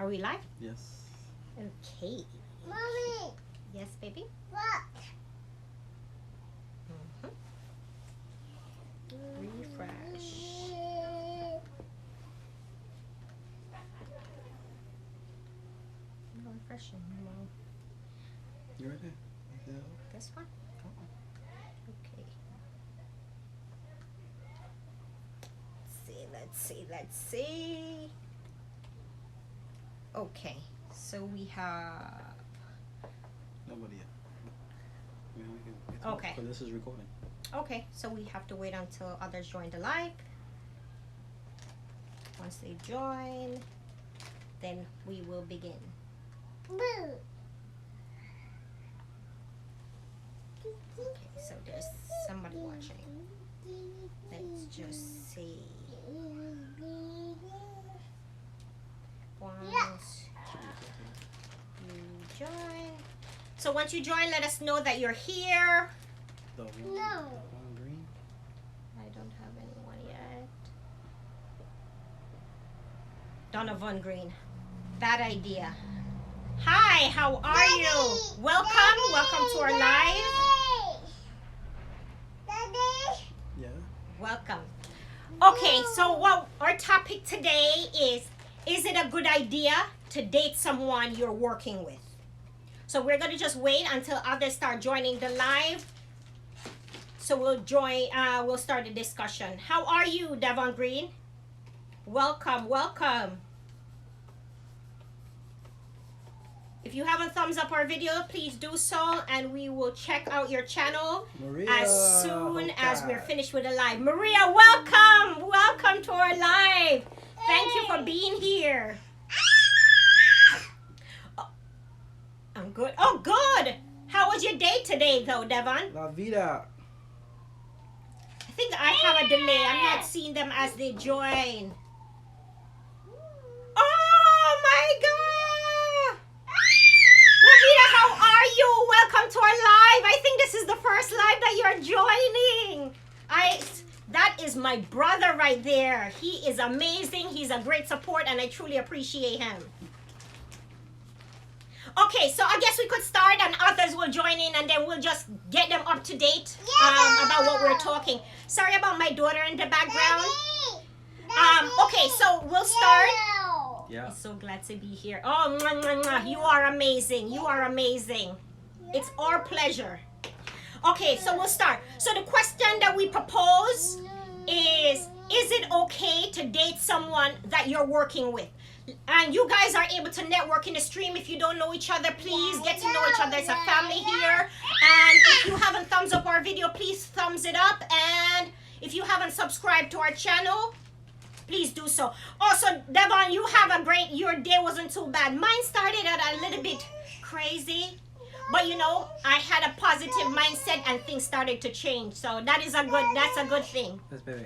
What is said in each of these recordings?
Are we live? Yes. Okay. Mommy, Yes, baby? look. Refresh. No refreshing. No. You right there? Yeah. This one? Okay. Let's see. Okay. So we have... Nobody yet. We can get Okay. So this is recording. Okay, so we have to wait until others join the live. Once they join, then we will begin. Boo. Okay, so there's somebody watching. Let's just see. Once you join. So once you join, let us know that you're here. The one, No. the one green. I don't have anyone yet. Donovan Green. Bad idea. Hi, how are you? Welcome to our live. Daddy. Yeah. Welcome. Okay, so what our topic today is it a good idea to date someone you're working with? So we're going to just wait until others start joining the live. So we'll start the discussion. How are you, Devon Green? Welcome. If you haven't thumbs up our video, please do so, and we will check out your channel Maria. as soon as we're finished with the live. Maria, welcome to our live. Thank you for being here. Oh, I'm good. Oh, good. How was your day today, though, Devon? La vida. I think I have a delay. I'm not seeing them as they join. Oh my God! Lavita, how are you? Welcome to our live. I think this is the first live that you're joining. That is my brother right there. He is amazing. He's a great support, and I truly appreciate him. Okay, so I guess we could start, and others will join in, and then we'll just get them up to date about what we're talking. Sorry about my daughter in the background. Okay, so we'll start. Yeah. I'm so glad to be here. Oh, mwah, mwah, mwah. You are amazing. You are amazing. It's our pleasure. Okay, so we'll start. So the question that we propose is it okay to date someone that you're working with? And you guys are able to network in the stream. If you don't know each other, please get to know each other. It's a family here. And if you haven't thumbs up our video, please thumbs it up. And if you haven't subscribed to our channel, please do so. Also, Devon, you have your day wasn't too bad. Mine started out a little bit crazy. But you know, I had a positive mindset and things started to change. So that's a good thing. Yes, baby.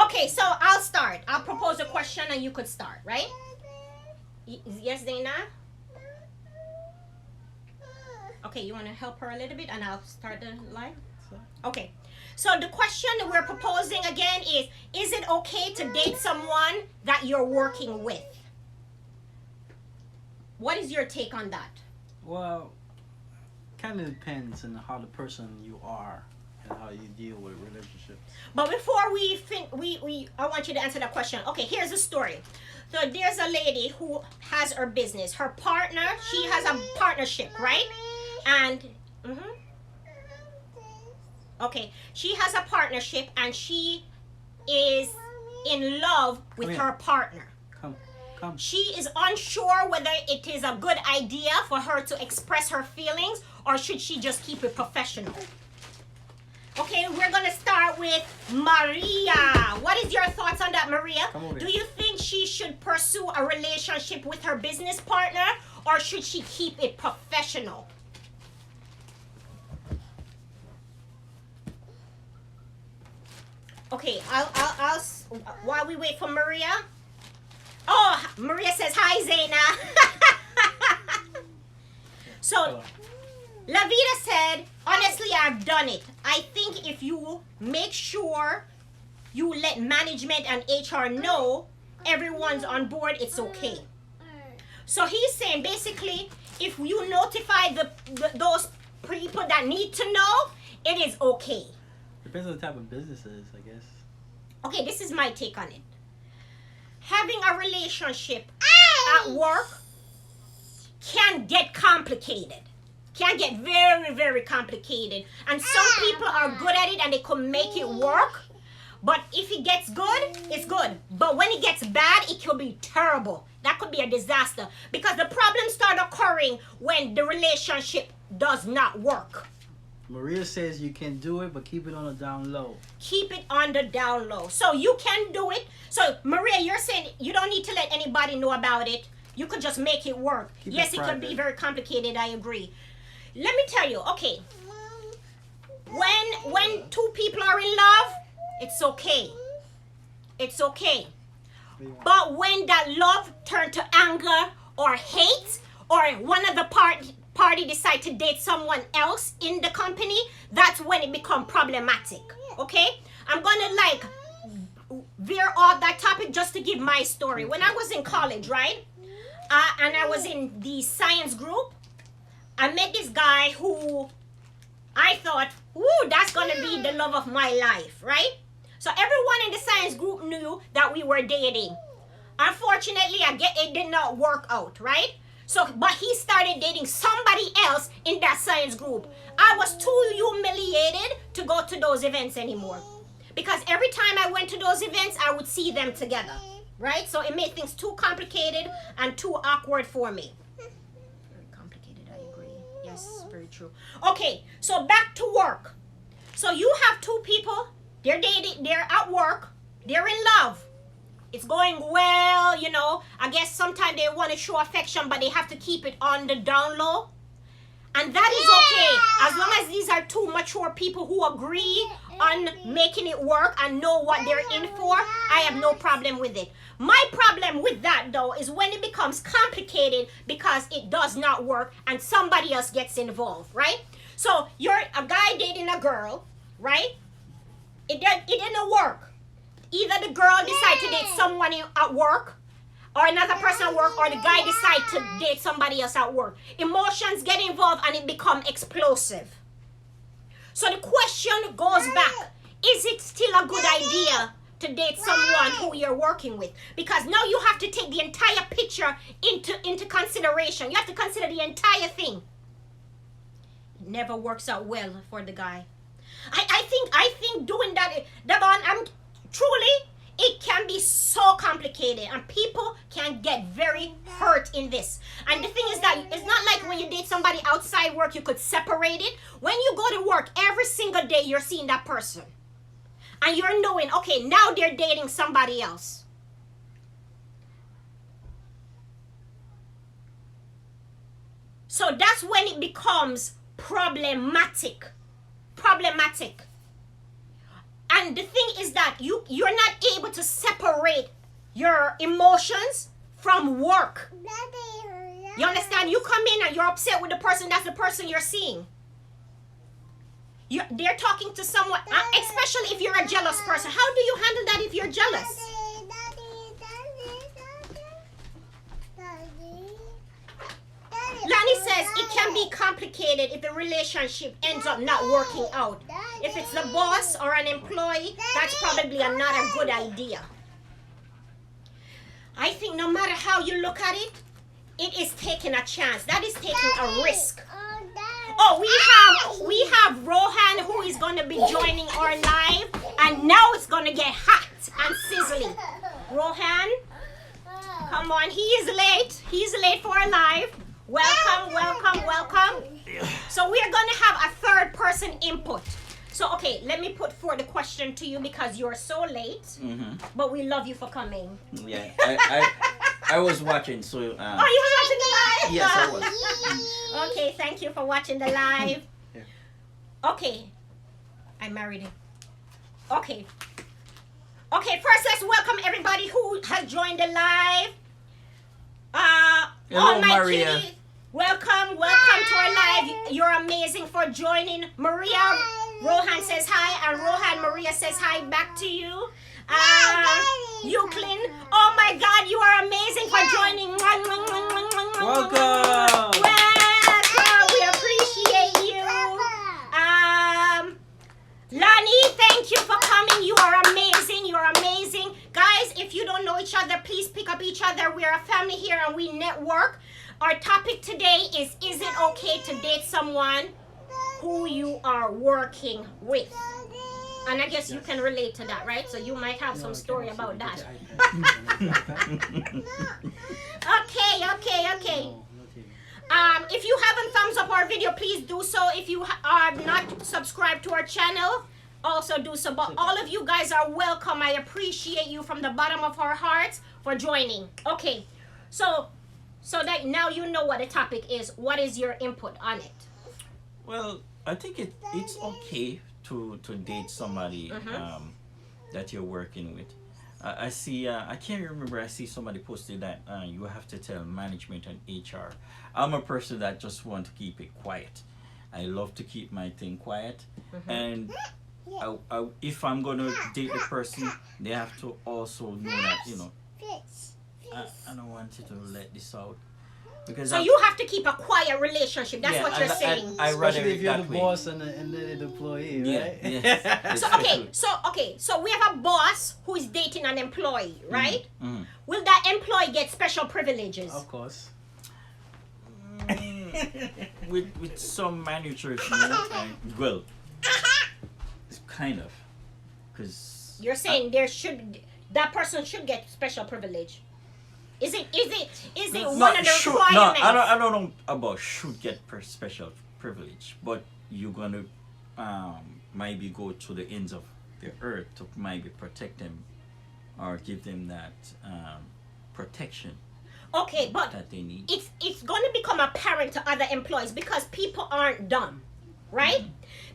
Okay, so I'll start. I'll propose a question and you could start, right? Yes, Dana? Okay, you want to help her a little bit and I'll start the live? Okay. So the question that we're proposing again is it okay to date someone that you're working with? What is your take on that? Well, kind of depends on how the person you are and how you deal with relationships. But before I want you to answer that question. Okay, here's the story. So there's a lady who has her business. Her partner, she has a partnership, right? And okay, she has a partnership and she is in love with her partner. Come. She is unsure whether it is a good idea for her to express her feelings or should she just keep it professional. Okay, we're going to start with Maria. What is your thoughts on that, Maria? Do you think she should pursue a relationship with her business partner or should she keep it professional? Okay, I'll while we wait for Maria. Oh, Maria says hi, Zaina. So, Lavita said, honestly, I've done it. I think if you make sure you let management and HR know everyone's on board, it's okay. So he's saying basically, if you notify those people that need to know, it is okay. Depends on the type of business it is, I guess. Okay, this is my take on it. Having a relationship at work can get complicated. Can get very, very complicated. And some people are good at it and they can make it work. But if it gets good, it's good. But when it gets bad, it could be terrible. That could be a disaster. Because the problems start occurring when the relationship does not work. Maria says you can do it, but keep it on the down low. Keep it on the down low. So you can do it. So Maria, you're saying you don't need to let anybody know about it. You could just make it work. Keep Yes, it it could be very complicated. I agree. Let me tell you, okay. When two people are in love, it's okay. It's okay. But when that love turns to anger or hate, or one of the party decide to date someone else in the company, that's when it becomes problematic. Okay? I'm gonna veer off that topic just to give my story. When I was in college, right? And I was in the science group, I met this guy who I thought, ooh, that's gonna be the love of my life, right? So everyone in the science group knew that we were dating. Unfortunately, it did not work out, right? So, but he started dating somebody else in that science group. I was too humiliated to go to those events anymore. Because every time I went to those events, I would see them together, right? So it made things too complicated and too awkward for me. Very complicated, I agree. Yes, very true. Okay, so back to work. So you have two people, they're dating, they're at work, they're in love. It's going well, you know. I guess sometimes they want to show affection, but they have to keep it on the down low. And that is okay. As long as these are two mature people who agree on making it work and know what they're in for, I have no problem with it. My problem with that, though, is when it becomes complicated because it does not work and somebody else gets involved, right? So you're a guy dating a girl, right? It didn't work. Either the girl decide to date someone at work, or another person at work, or the guy decide to date somebody else at work. Emotions get involved and it become explosive. So the question goes back, is it still a good idea to date someone who you're working with? Because now you have to take the entire picture into consideration. You have to consider the entire thing. It never works out well for the guy. I think doing that, truly, it can be so complicated and people can get very hurt in this. And the thing is that it's not like when you date somebody outside work, you could separate it. When you go to work, every single day you're seeing that person. And you're knowing, okay, now they're dating somebody else. So that's when it becomes problematic. Problematic. And the thing is that you're not able to separate your emotions from work. You understand? You come in and you're upset with the person, that's the person you're seeing. They're talking to someone, especially if you're a jealous person. How do you handle that if you're jealous? Lani says it can be complicated if the relationship ends up not working out. If it's the boss or an employee, that's probably not a good idea. I think no matter how you look at it, it is taking a chance. That is taking a risk. Oh, we have Rohan who is going to be joining our live, and now it's going to get hot and sizzling. Rohan, come on, he is late. He's late for our live. Welcome, welcome, welcome. So we are going to have a third person input. So, okay, let me put forward the question to you because you're so late, but we love you for coming. Yeah, I was watching, so... you were watching the live? Yes, I was. Okay, thank you for watching the live. Yeah. Okay, I married him. Okay, first let's welcome everybody who has joined the live. Hello, my Maria. kitty, welcome to our live. You're amazing for joining. Maria, Rohan says hi, and Rohan, Maria says hi back to you. Euclid, oh my God, you are amazing for joining. family here and we network. Our topic today is it okay to date someone who you are working with? And I guess you can relate to that, right? So you might have some story about that. Okay. If you haven't thumbs up our video, please do so. If you are not subscribed to our channel, also do so. But all of you guys are welcome. I appreciate you from the bottom of our hearts for joining. Okay, so that now you know what the topic is. What is your input on it? Well, I think it's okay to date somebody that you're working with. I see. I can't remember. I see somebody posted that you have to tell management and HR. I'm a person that just want to keep it quiet. I love to keep my thing quiet, and if I'm gonna date the person, they have to also know that I don't want you to let this out. Because so you have to keep a quiet relationship. That's what you're saying. I rather Especially if you're the that way. boss and the employee, right? Yes. So we have a boss who is dating an employee, right? Mm-hmm. Will that employee get special privileges? Of course. With some managers, well, it's kind of, because You're saying that person should get special privilege. Is it one of the requirements? No, I don't know about should get special privilege, but you're gonna maybe go to the ends of the earth to maybe protect them or give them that protection. Okay, but that they need. It's going to become apparent to other employees because people aren't dumb, right?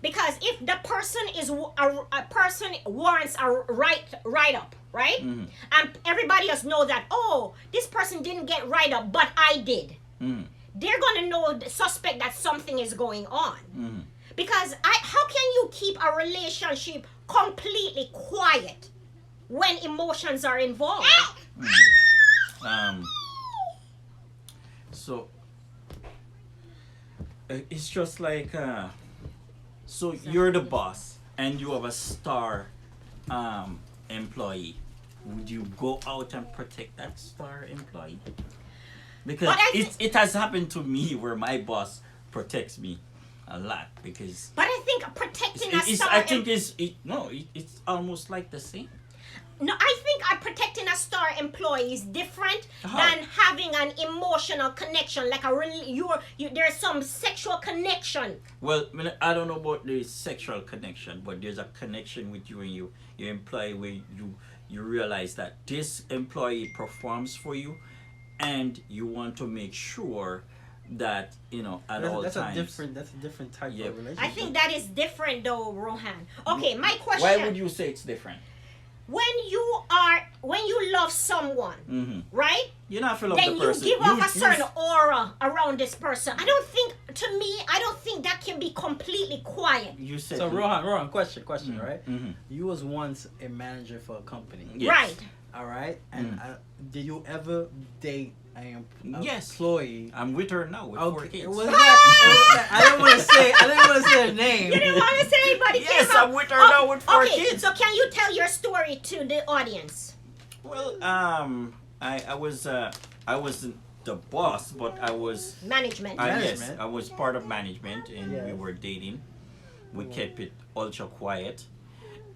Because if the person is a person warrants a write up, right? And everybody else know that, oh, this person didn't get write up, but I did. They're going to know, suspect that something is going on. Because how can you keep a relationship completely quiet when emotions are involved? So it's just like so you're the boss and you have a star employee. Would you go out and protect that star employee? Because it has happened to me where my boss protects me a lot because. But I think protecting it's almost like the same. No, I think protecting a star employee is different than having an emotional connection, like there's some sexual connection. Well, I don't know about the sexual connection, but there's a connection with you and your employee where you realize that this employee performs for you, and you want to make sure that at all times. That's a different type of relationship. I think that is different, though, Rohan. Okay, my question. Why would you say it's different? When you love someone, right? You not feel then the person. You give off a certain aura around this person. I don't think that can be completely quiet. You said so. Rohan, question, right? You was once a manager for a company, yes. Right? All right. And did you ever date an yes. employee? I'm with her now with 4 kids. I didn't want to say her name. You didn't want to say anybody. Yes, I'm with her now with 4 kids. So can you tell your story to the audience? Well, I wasn't the boss, but I was management. Yes, I was part of management, and we were dating. We kept it ultra quiet.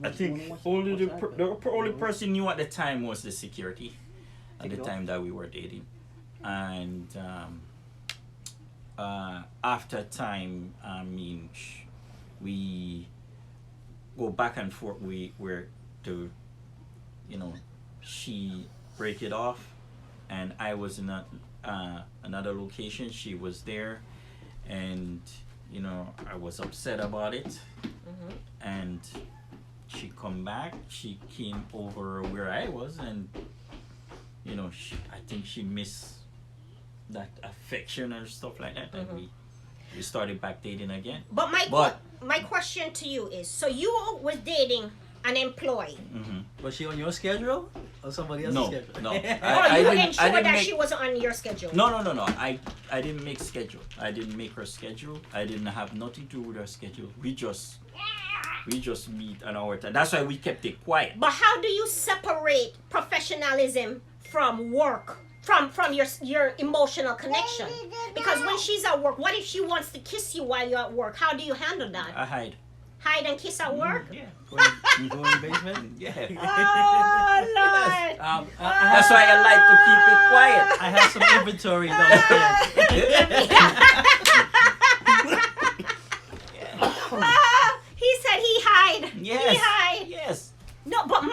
I think the only person knew at the time was the security at the time that we were dating. And after time, we go back and forth. We were to, she break it off, and I was in another location. She was there, and I was upset about it. And she come back. She came over where I was, and I think she missed that affection and stuff like that. And we started back dating again. But my question to you is: so you was dating an employee? Was she on your schedule or somebody else's schedule? No. You ensured that she wasn't on your schedule. No. I didn't make schedule. I didn't make her schedule. I didn't have nothing to do with her schedule. We just meet an hour time. That's why we kept it quiet. But how do you separate professionalism from work from your emotional connection. Because when she's at work, what if she wants to kiss you while you're at work? How do you handle that? I hide. Hide and kiss at work? Yeah. You go in the basement? Yeah. Oh Lord! That's why I like to keep it quiet. I have some inventory downstairs. He said he hide. Yes. He hide. Yes. No, but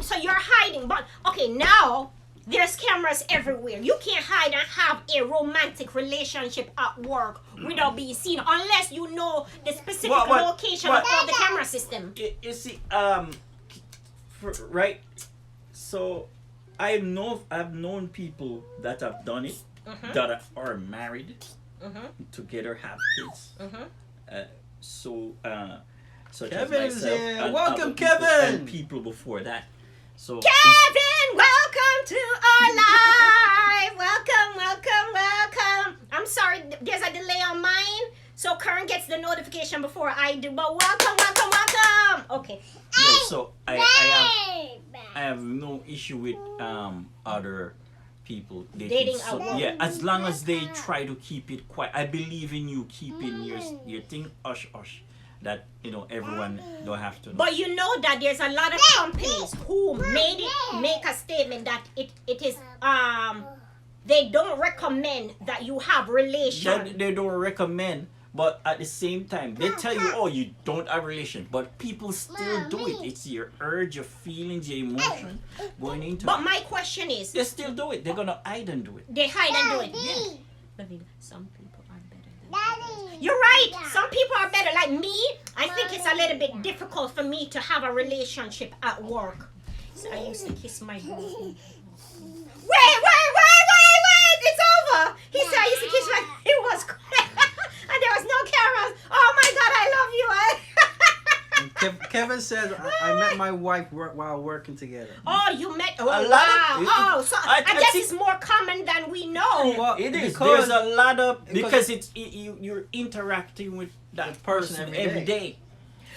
so you're hiding. But okay, now there's cameras everywhere. You can't hide and have a romantic relationship at work without being seen, unless you know the specific location of the camera system. You see, right. So I've known people that have done it, that are married, together, have kids. Such Kevin as is myself here. and Welcome, other people, Kevin. and people before that. So Kevin, welcome to our live. Welcome. I'm sorry, there's a delay on mine, so Kern gets the notification before I do. But welcome. Okay. yeah, so I have no issue with other people Dating so, at work. yeah, as long as they try to keep it quiet. I believe in you keeping your thing hush. That everyone don't have to know. But you know that there's a lot of companies who make a statement that it is they don't recommend that you have relations. They don't recommend, but at the same time they tell you, oh, you don't have relation, but people still do it. It's your urge, your feelings, your emotion going into But it. my question is, They still do it. They're gonna hide and do it. they hide and do it. Yeah. Some people are better than others. You're right. Some people are better. Like me, I think it's a little bit difficult for me to have a relationship at work. So I used to kiss my boo. Wait! It's over. He said I used to kiss my. It was and there was no cameras. Oh my God, I love you. Kevin says, I met my wife while working together. Oh, you met. Oh, A lot wow. of- So I guess see- it's more common than we know. Well, It is. because- There's a lot of because- because you're interacting with that The person person every every day.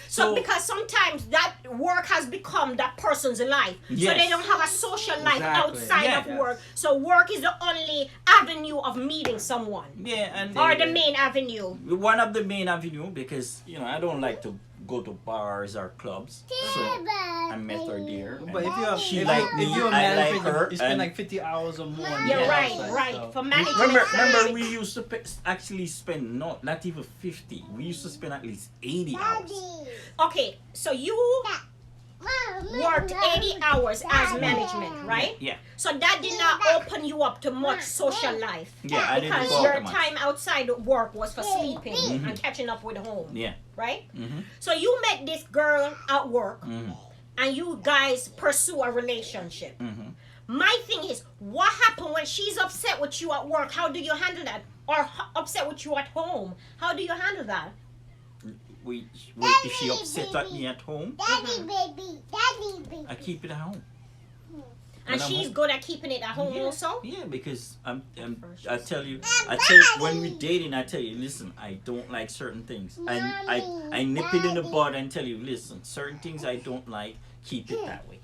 So because sometimes that work has become that person's life. So Yes. they don't have a social life Exactly. outside Yeah. of work. So work is the only avenue of meeting someone. Yeah, and Or the main avenue. one of the main avenue, because I don't like to go to bars or clubs, so I met her there. But if you're She if like you, me, if you're I married, like her, you spend and- like 50 hours or more. on You're the right, outside, right. so- For management. Remember, we used to actually spend not even 50. We used to spend at least 80 hours. Okay, so you worked 80 hours as management, right? Yeah, So that did not open you up to much social life. yeah. I didn't Because go out your that much. time outside of work was for sleeping and catching up with home, Yeah. right? Mhm. So you met this girl at work Mhm. and you guys pursue a relationship. Mhm. My thing is, what happened when she's upset with you at work? How do you handle that? Or upset with you at home? How do you handle that? If she upset at me at home, Daddy baby. I keep it at home. And When I'm she's home. good at keeping it at home Yeah. also? Yeah, because I tell you when we're dating, I tell you, listen, I don't like certain things. I nip it in the bud and tell you, listen, certain things I don't like, keep it that way.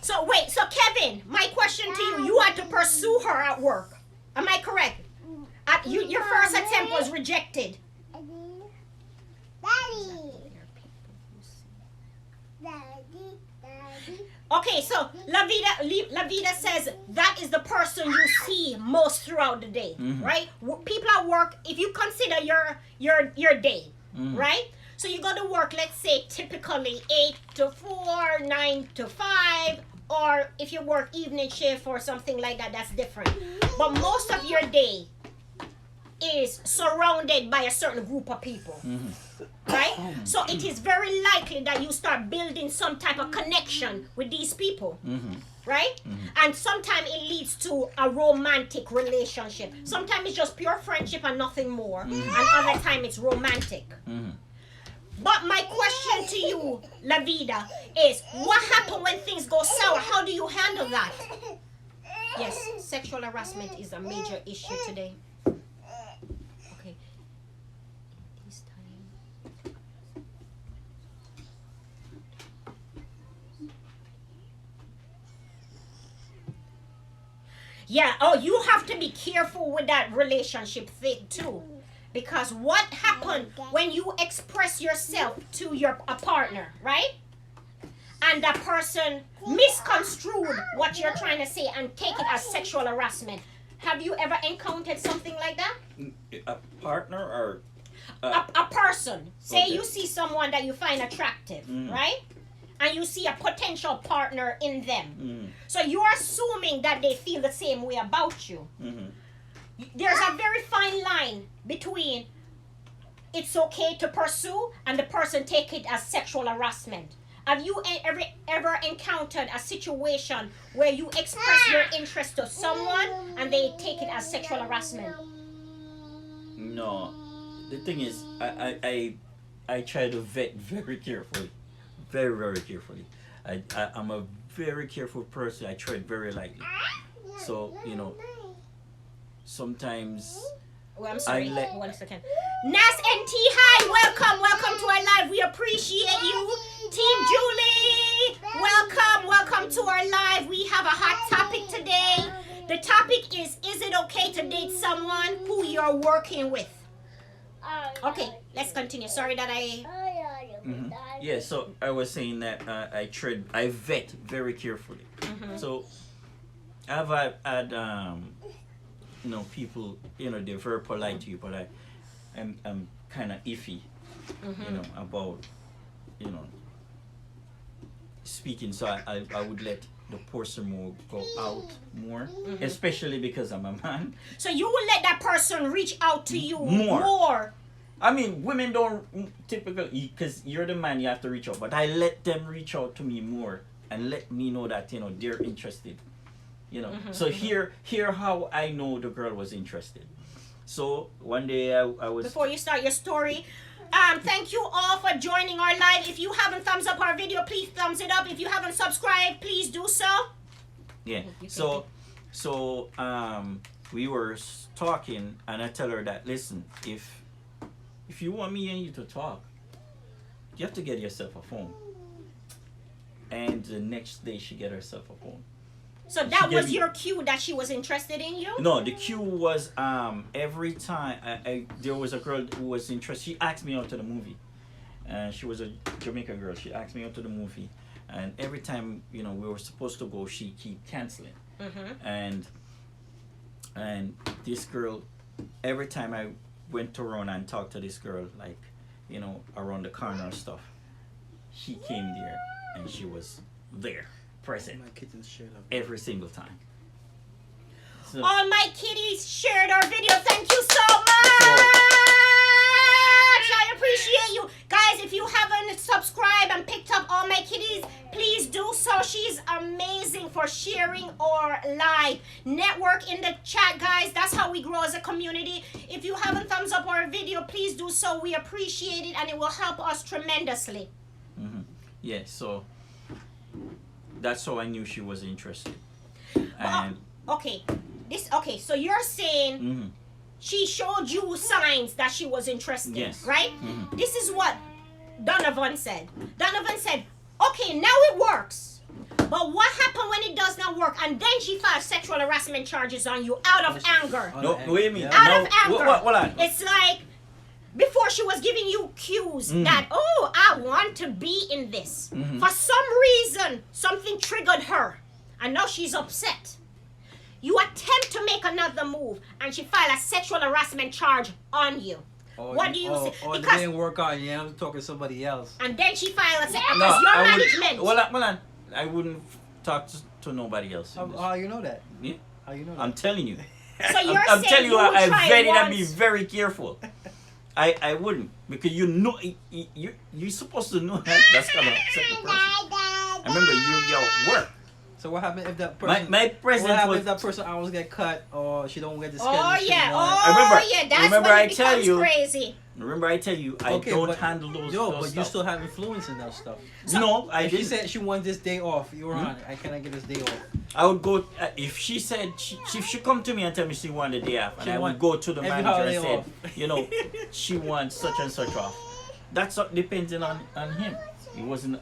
So wait, so Kevin, my question to you, you had to pursue her at work. Am I correct? Your first attempt was rejected. Okay, so La Vida says that is the person you see most throughout the day, Mhm. right? People at work, if you consider your day, Mhm. right? So you go to work, let's say typically 8 to 4, 9 to 5, or if you work evening shift or something like that, that's different. But most of your day is surrounded by a certain group of people. Mhm. Right? So it is very likely that you start building some type of connection with these people. Mhm. Right? And sometimes it leads to a romantic relationship. Sometimes it's just pure friendship and nothing more. And other time it's romantic. Mhm. But my question to you, La Vida, is what happens when things go sour? How do you handle that? Yes, sexual harassment is a major issue today. Okay. This time. Yeah. Oh, you have to be careful with that relationship thing too. Because what happened when you express yourself to a partner, right? And that person misconstrued what you're trying to say and take it as sexual harassment. Have you ever encountered something like that? A partner or A person. Say Okay. you see someone that you find attractive, right? And you see a potential partner in them. So you're assuming that they feel the same way about you. There's a very fine line between it's okay to pursue and the person take it as sexual harassment. Have you ever encountered a situation where you express your interest to someone and they take it as sexual harassment? no. The thing is, I try to vet very carefully, very carefully. I'm a very careful person. I tread very lightly. So sometimes Oh, I'm sorry. I let- 1 second. Nas NT, hi, welcome to our live. We appreciate you. Team Julie, welcome to our live. We have a hot topic today. The topic is it okay to date someone who you're working with? Okay, let's continue. Sorry that I... Yeah, so I was saying that I vet very carefully. So I've had people, they're very polite to you, but I'm kind of iffy, about, speaking. So I would let the person more go out more, especially because I'm a man. So you will let that person reach out to you More. more. I mean, women don't typically, because you're the man, you have to reach out. But I let them reach out to me more and let me know that, they're interested. So here how I know the girl was interested. So one day I was... Before you start your story, thank you all for joining our live. If you haven't thumbs up our video, please thumbs it up. If you haven't subscribed, please do so. Yeah. So we were talking, and I tell her that, listen, if you want me and you to talk, you have to get yourself a phone. And the next day she get herself a phone. So that was your cue that she was interested in you? No, the cue was every time there was a girl who was interested. She asked me out to the movie. She was a Jamaican girl. She asked me out to the movie. And every time, we were supposed to go, she keep canceling. And this girl, every time I went around and talked to this girl, like, around the corner and stuff, she came there and she was there, present, My kitten's shirt up. every single time. So, All my kitties shared our video. Thank you so much. I appreciate you. Guys, if you haven't subscribed and picked up All My Kitties, please do so. She's amazing for sharing our live. Network in the chat, guys. That's how we grow as a community. If you haven't thumbs up our video, please do so. We appreciate it and it will help us tremendously. yeah, so that's how I knew she was interested. And Okay. So you're saying she showed you signs that she was interested, Yes. right? This is what Donovan said. Donovan said, okay, now it works. But what happened when it does not work? And then she filed sexual harassment charges on you out of anger. no, wait a minute. Out No, of anger. What? It's like before she was giving you cues that, oh, I want to be in this. For some reason, something triggered her. And now she's upset. You attempt to make another move and she filed a sexual harassment charge on you. What do you say? Or it Because, didn't work out, you have to talk to somebody else. and then she filed a because No, your I would- management. Hold on. I wouldn't talk to nobody else. in this. How you know that? Yeah? How you know that? I'm telling you. So you're I'm saying telling you, you would I try vetted and be once. very careful. I wouldn't, because you're supposed to know that that's gonna upset the person. I remember you're at work. So what happened if that person? My what presence happened was. if that person hours get cut or she don't get the schedule? Oh she yeah, want? that's remember when I it tell becomes you- crazy. Remember, I tell you, I Okay, don't but- handle those. Yo, those but you stuff. still have influence in that stuff. No, I If she didn't. said she wants this day off, you're on. I cannot get this day off. I would go if she said if she come to me and tell me she wanted a day off, and She I want would go to the every manager and holiday say, off. she wants such and such off. That's depending on him. It wasn't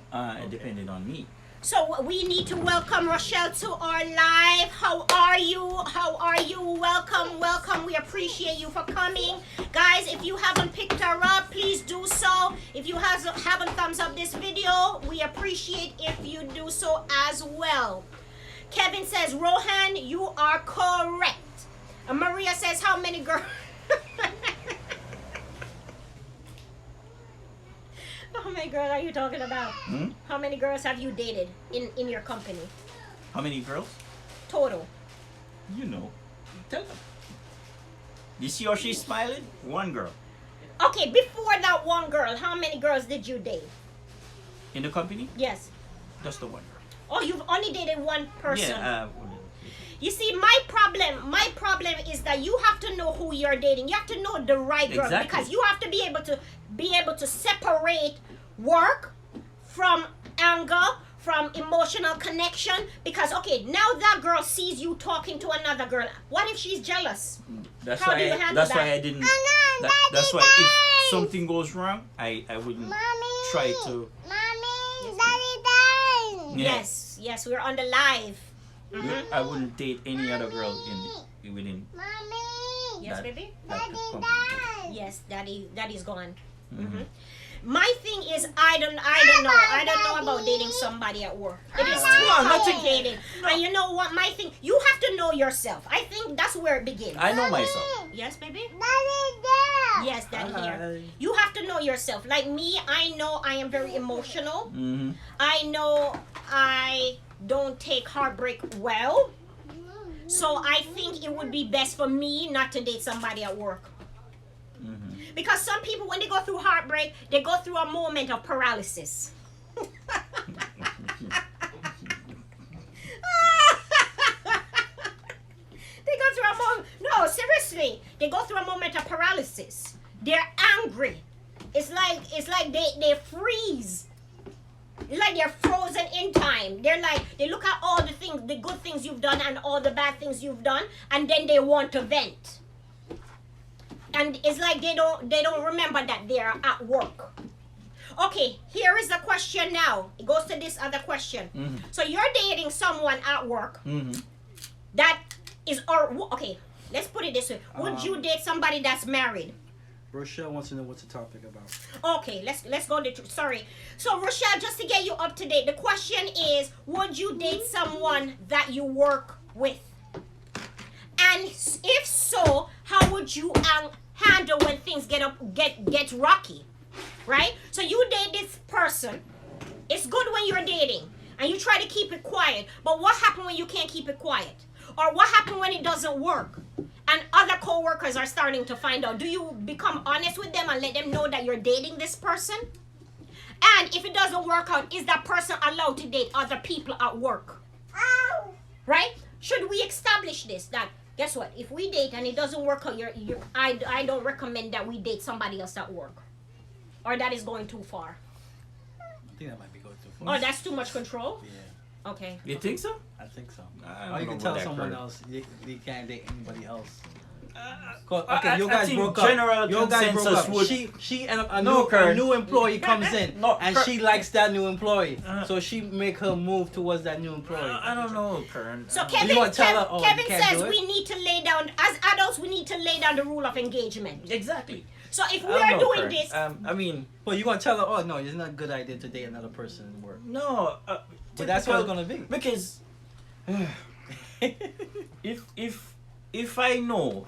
depending on me. So we need to welcome Rochelle to our live. How are you? How are you? Welcome, welcome. We appreciate you for coming. Guys, if you haven't picked her up, please do so. If you haven't thumbs up this video, we appreciate if you do so as well. Kevin says, Rohan, you are correct. And Maria says, how many girls? How many girls are you talking about? How many girls have you dated in your company? How many girls? Total. You know. Tell them. You see how she's smiling? One girl. Okay, before that one girl, how many girls did you date? In the company? Yes. Just the one girl. Oh, you've only dated one person. Yeah. You see, my problem is that you have to know who you're dating. You have to know the right girl, Exactly. because you have to be able to separate work from anger, from emotional connection. Because okay, now that girl sees you talking to another girl. What if she's jealous? That's How why. do you handle That's that? why I didn't. That's why if something goes wrong, I wouldn't try to. Mommy, Daddy died. Yeah. Yes, we're on the live. I wouldn't date any other girl within Mommy, Yes, that, baby. that Daddy company. died. Yes, daddy's gone. Mhm. My thing is, I don't know about dating somebody at work. It is too No, nothing. complicated. And you know what? My thing, you have to know yourself. I think that's where it begins. I know myself. Yes, baby. Daddy died. Yes, daddy here. You have to know yourself. Like me, I know I am very emotional. Mm-hmm. I know I don't take heartbreak well. So I think it would be best for me not to date somebody at work. Mm-hmm. Because some people, when they go through heartbreak, they go through a moment of paralysis. They go through a moment. No, seriously, they go through a moment of paralysis. They're angry. It's like they freeze. It's like they're frozen in time. They're like, they look at all the things, the good things you've done and all the bad things you've done, and then they want to vent. And it's like they don't remember that they're at work. Okay, here is the question now. It goes to this other question. Mm-hmm. So you're dating someone at work Mm-hmm. that is, or okay, let's put it this way. Would you date somebody that's married? Rochelle wants to know what's the topic about. Okay, let's go to, sorry. So Rochelle, just to get you up to date, the question is, would you date someone that you work with? And if so, how would you handle when things get rocky? Right? So you date this person. It's good when you're dating and you try to keep it quiet. But what happens when you can't keep it quiet? Or what happens when it doesn't work? And other co-workers are starting to find out. Do you become honest with them and let them know that you're dating this person? And if it doesn't work out, is that person allowed to date other people at work? Ow. Right? Should we establish this? That, guess what? If we date and it doesn't work out, I don't recommend that we date somebody else at work. Or that is going too far. I think that might be going too far. Oh, that's too much control? Yeah, Okay. You think so? I think so. I don't Or you know can about tell that, someone Kurt. else you can't date anybody else. I You guys think broke up. general You guys broke consensus up. would- She and a No, new Kurt. employee comes in, No, and Kurt. she likes that new employee, Uh, so she make her move towards that new employee. I don't know, Kern. So You Kevin, wanna tell her, oh, you Kevin can't says do it? we need to lay down, as adults, we need to lay down the rule of engagement. Exactly. So if we I don't are know, doing Kern. this, I mean, Well, you gonna tell her, oh no, it's not a good idea to date another person in work. no. But that's what it's typical- gonna be. Because if I know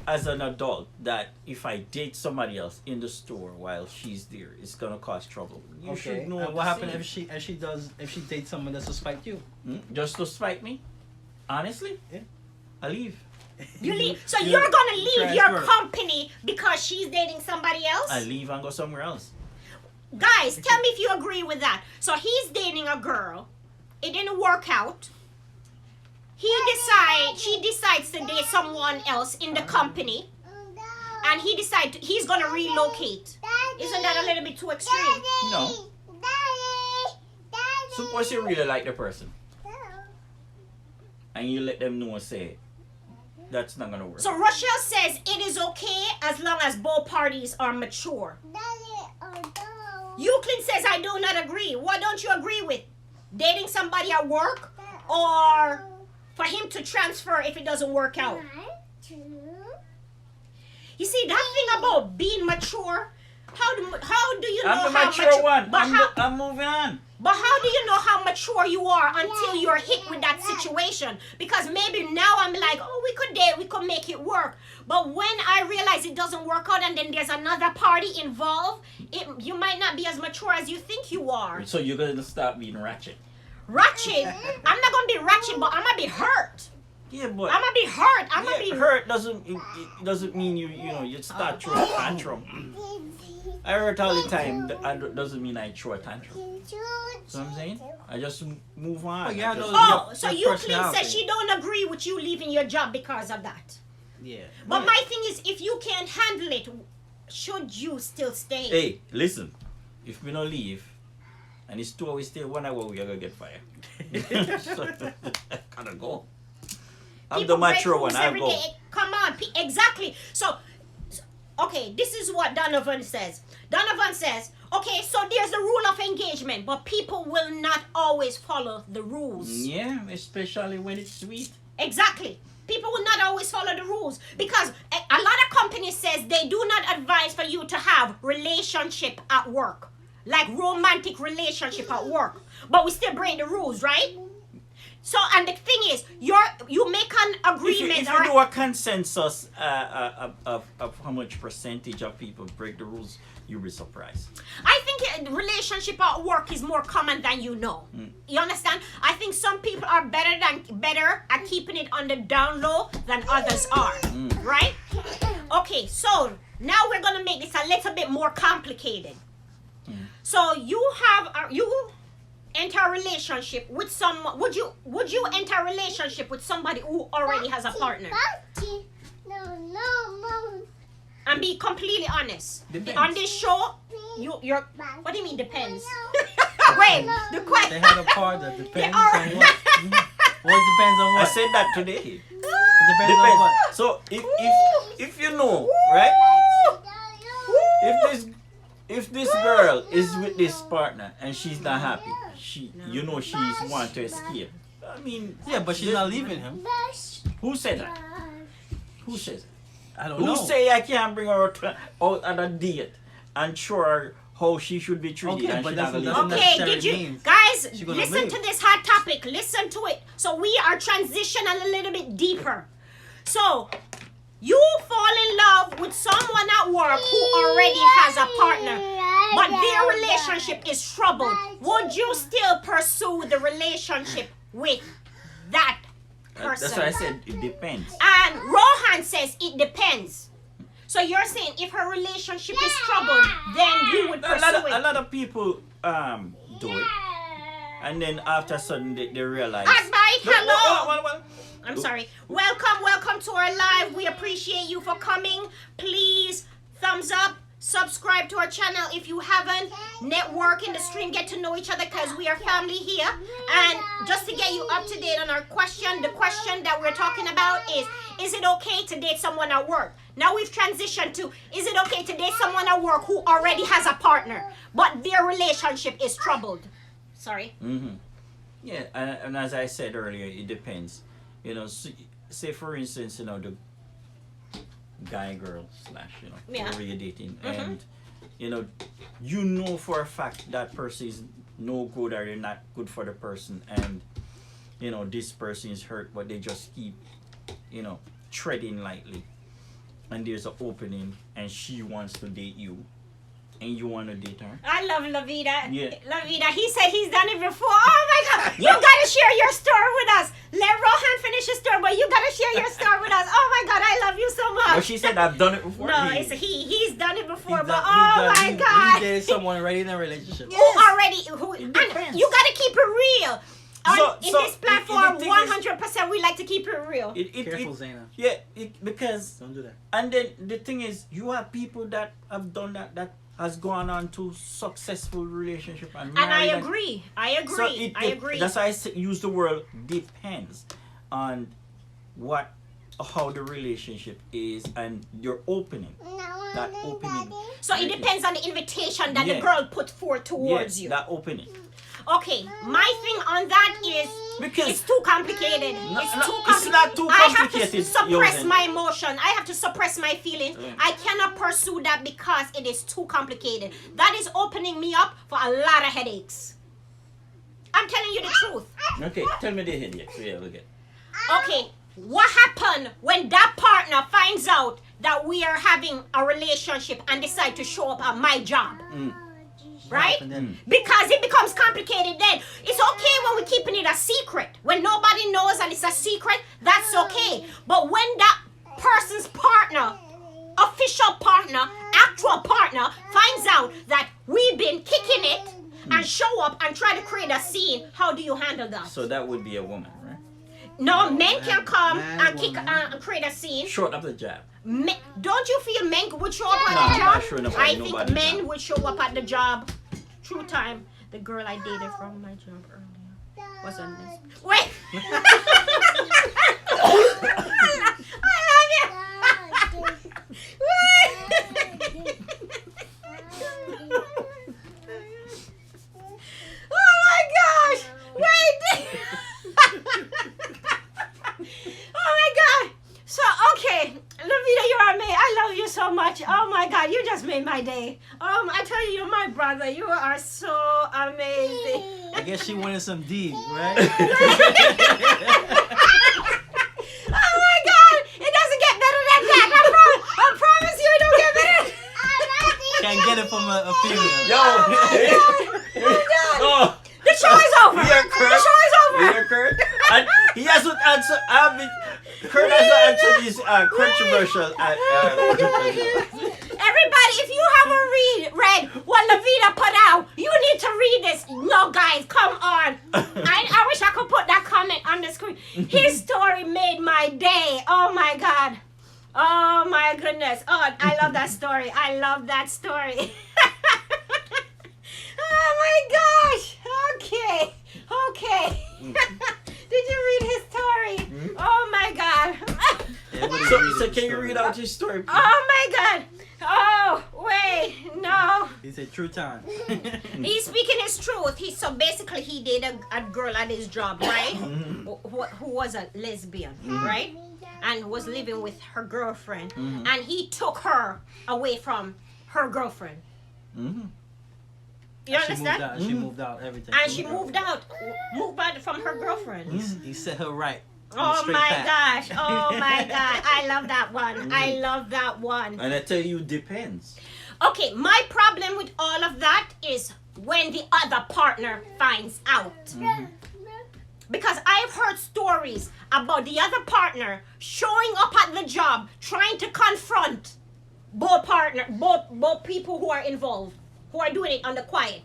as an adult that if I date somebody else in the store while she's there, it's gonna cause trouble. You Okay. should know. And the what happens same. if she dates someone that's to spite you? Just to spite me? Honestly? Yeah. I leave. you leave. So You you're gonna leave your transfer. company because she's dating somebody else? I leave and go somewhere else. Guys, tell me if you agree with that. So he's dating a girl. It didn't work out. She decides to date someone else in the company, and he's gonna relocate. Isn't that a little bit too extreme? No. Suppose you really like the person and you let them know, say, that's not gonna work. So Rochelle says it is okay as long as both parties are mature. Euclid says I do not agree. What don't you agree with? dating somebody at work, or for him to transfer if it doesn't work out? You see, that thing about being mature, how do you know I'm the how mature one. But I'm moving on. But how do you know how mature you are until you're hit with that situation? Because maybe now I'm like, oh, we could date, we could make it work. But when I realize it doesn't work out and then there's another party involved, you might not be as mature as you think you are. So you're going to start being ratchet. Ratchet? I'm not going to be ratchet, but I'm going to be hurt. Yeah, but I'm going to be hurt. I'm going to be hurt doesn't mean you start throwing a tantrum. I hurt all the time. That doesn't mean I throw a tantrum. You know what I'm saying? I just move on. Oh, yeah, so you please say she don't agree with you leaving your job because of that. Yeah. But my thing is, if you can't handle it, should you still stay? Hey, listen. If we don't leave, and it's 2 hours still 1 hour, we're gonna get fired. So, I gotta go. I'm People the mature break one. rules I'll every go. day. Come on, exactly. So, okay, this is what Donovan says. Donovan says, okay, so there's the rule of engagement, but people will not always follow the rules. Yeah, especially when it's sweet. Exactly. People will not always follow the rules because a lot of companies says they do not advise for you to have relationship at work, like romantic relationship at work, but we still break the rules, right? So, and the thing is, you make an agreement. If you do a consensus of how much percentage of people break the rules, you'll be surprised. I think relationship at work is more common than you know. You understand? I think some people are better at keeping it on the down low than others are. Right? Okay, so now we're gonna make this a little bit more complicated. So you enter a relationship with someone. Would you enter a relationship with somebody who already has a partner? No. And be completely honest. Depends. On this show, you're. What do you mean depends? Wait, the question. They had a partner. Depends are- on what. What depends on I what? said that today. Depends on what? So if you know, right? If this girl is with this partner and she's not happy, she's want to escape. I mean, Yeah, but she's not leaving him. who said that? Who says? I don't Who know. say I can't bring her out on a date and show her how she should be treated? Okay, and but she that's- not that's gonna leave? Okay, necessarily did you means guys she's gonna listen leave. to this hot topic? Listen to it. So we are transitioning a little bit deeper. So you fall in love with someone at work who already has a partner, but their relationship is troubled. Would you still pursue the relationship with that person? That's why I said it depends. And Rohan says it depends. So you're saying if her relationship is troubled, then you would pursue A it. lot of people do it, and then after a sudden they realize. Advice, hello. Well. I'm sorry. Welcome to our live. We appreciate you for coming. Please, thumbs up. Subscribe to our channel if you haven't. Network in the stream. Get to know each other because we are family here. And just to get you up to date on our question, the question that we're talking about is it okay to date someone at work? Now we've transitioned to, is it okay to date someone at work who already has a partner, but their relationship is troubled? Sorry. Yeah, and as I said earlier, it depends. Say for instance, the guy, girl / whoever you're dating, and you know for a fact that person is no good or you're not good for the person, and this person is hurt, but they just keep treading lightly, and there's an opening and she wants to date you and you want to date her. I love Lavita. Yeah. Lavita, he said he's done it before. Oh my God. You gotta share your story with us. Let Rohan finish his story, but you gotta share your story with us. Oh my God, I love you so much. Well, she said I've done it before. No, it's he's done it before, He's but done- oh my he God. dated someone already in a relationship. And depends. you gotta keep it real. In So, this platform, the thing is- 100% we like to keep it real. Careful, Zana. Yeah, because Don't do that. and then the thing is, you have people that have done that has gone on to successful relationship and And I married agree. I agree. So I agree. That's why use the word depends on how the relationship is and your opening. That opening. So it depends on the invitation that the Yeah. girl put forth towards Yes, you. that opening. Okay, my thing on that is Because it's too complicated. It's not too I have complicated. to suppress Yosin. my emotion. I have to suppress my feelings. I cannot pursue that because it is too complicated. That is opening me up for a lot of headaches. I'm telling you the truth. Okay, tell me the headache. So yeah, look at. Okay, what happened when that partner finds out that we are having a relationship and decide to show up at my job? Right? And then Because it becomes complicated then. It's okay when we're keeping it a secret. When nobody knows and it's a secret, that's okay. But when that person's partner, official partner, actual partner, finds out that we've been kicking it and show up and try to create a scene, how do you handle that? So that would be a woman, right? No, men can come man, and kick woman. and create a scene. Short of the jab. Don't you feel men would show up No, at the I'm job? not sure nobody- I think nobody's men not. would show up at the job. True time. The girl I dated from my job earlier was a lesbian. Wait! I love you! Wait! Oh my gosh! Wait! Oh my god! So, okay, Lavita, you're amazing. I love you so much. Oh my god, you just made my day. I tell you, you're my brother. You are so amazing. I guess she wanted some D, right? Oh my god, it doesn't get better than that. I promise you, it don't get better. Can't get it from a female. Yo! Oh! The show is over. Here, Kurt. The show is over. Here, Kurt. And he hasn't answered. Kurt hasn't answered these controversial. Everybody, if you haven't read what Lavita put out, you need to read this. No, guys, come on. I wish I could put that comment on the screen. His story made my day. Oh my god. Oh my goodness. Oh, I love that story. I love that story. Oh my gosh. Okay. Okay. Did you read his story? Oh my god. So can you read out his story, please? Oh my god. Oh, wait. No. He said true time. He's speaking his truth. So basically he dated a girl at his job, right? Who was a lesbian, right? And was living with her girlfriend. And he took her away from her girlfriend. You understand? She moved out everything. And she moved out from her girlfriend. He set her right. Oh Straight my back. gosh. Oh my god. I love that one. I love that one. And I tell you, depends. Okay, my problem with all of that is when the other partner finds out. Because I've heard stories about the other partner showing up at the job trying to confront both people who are involved, who are doing it on the quiet.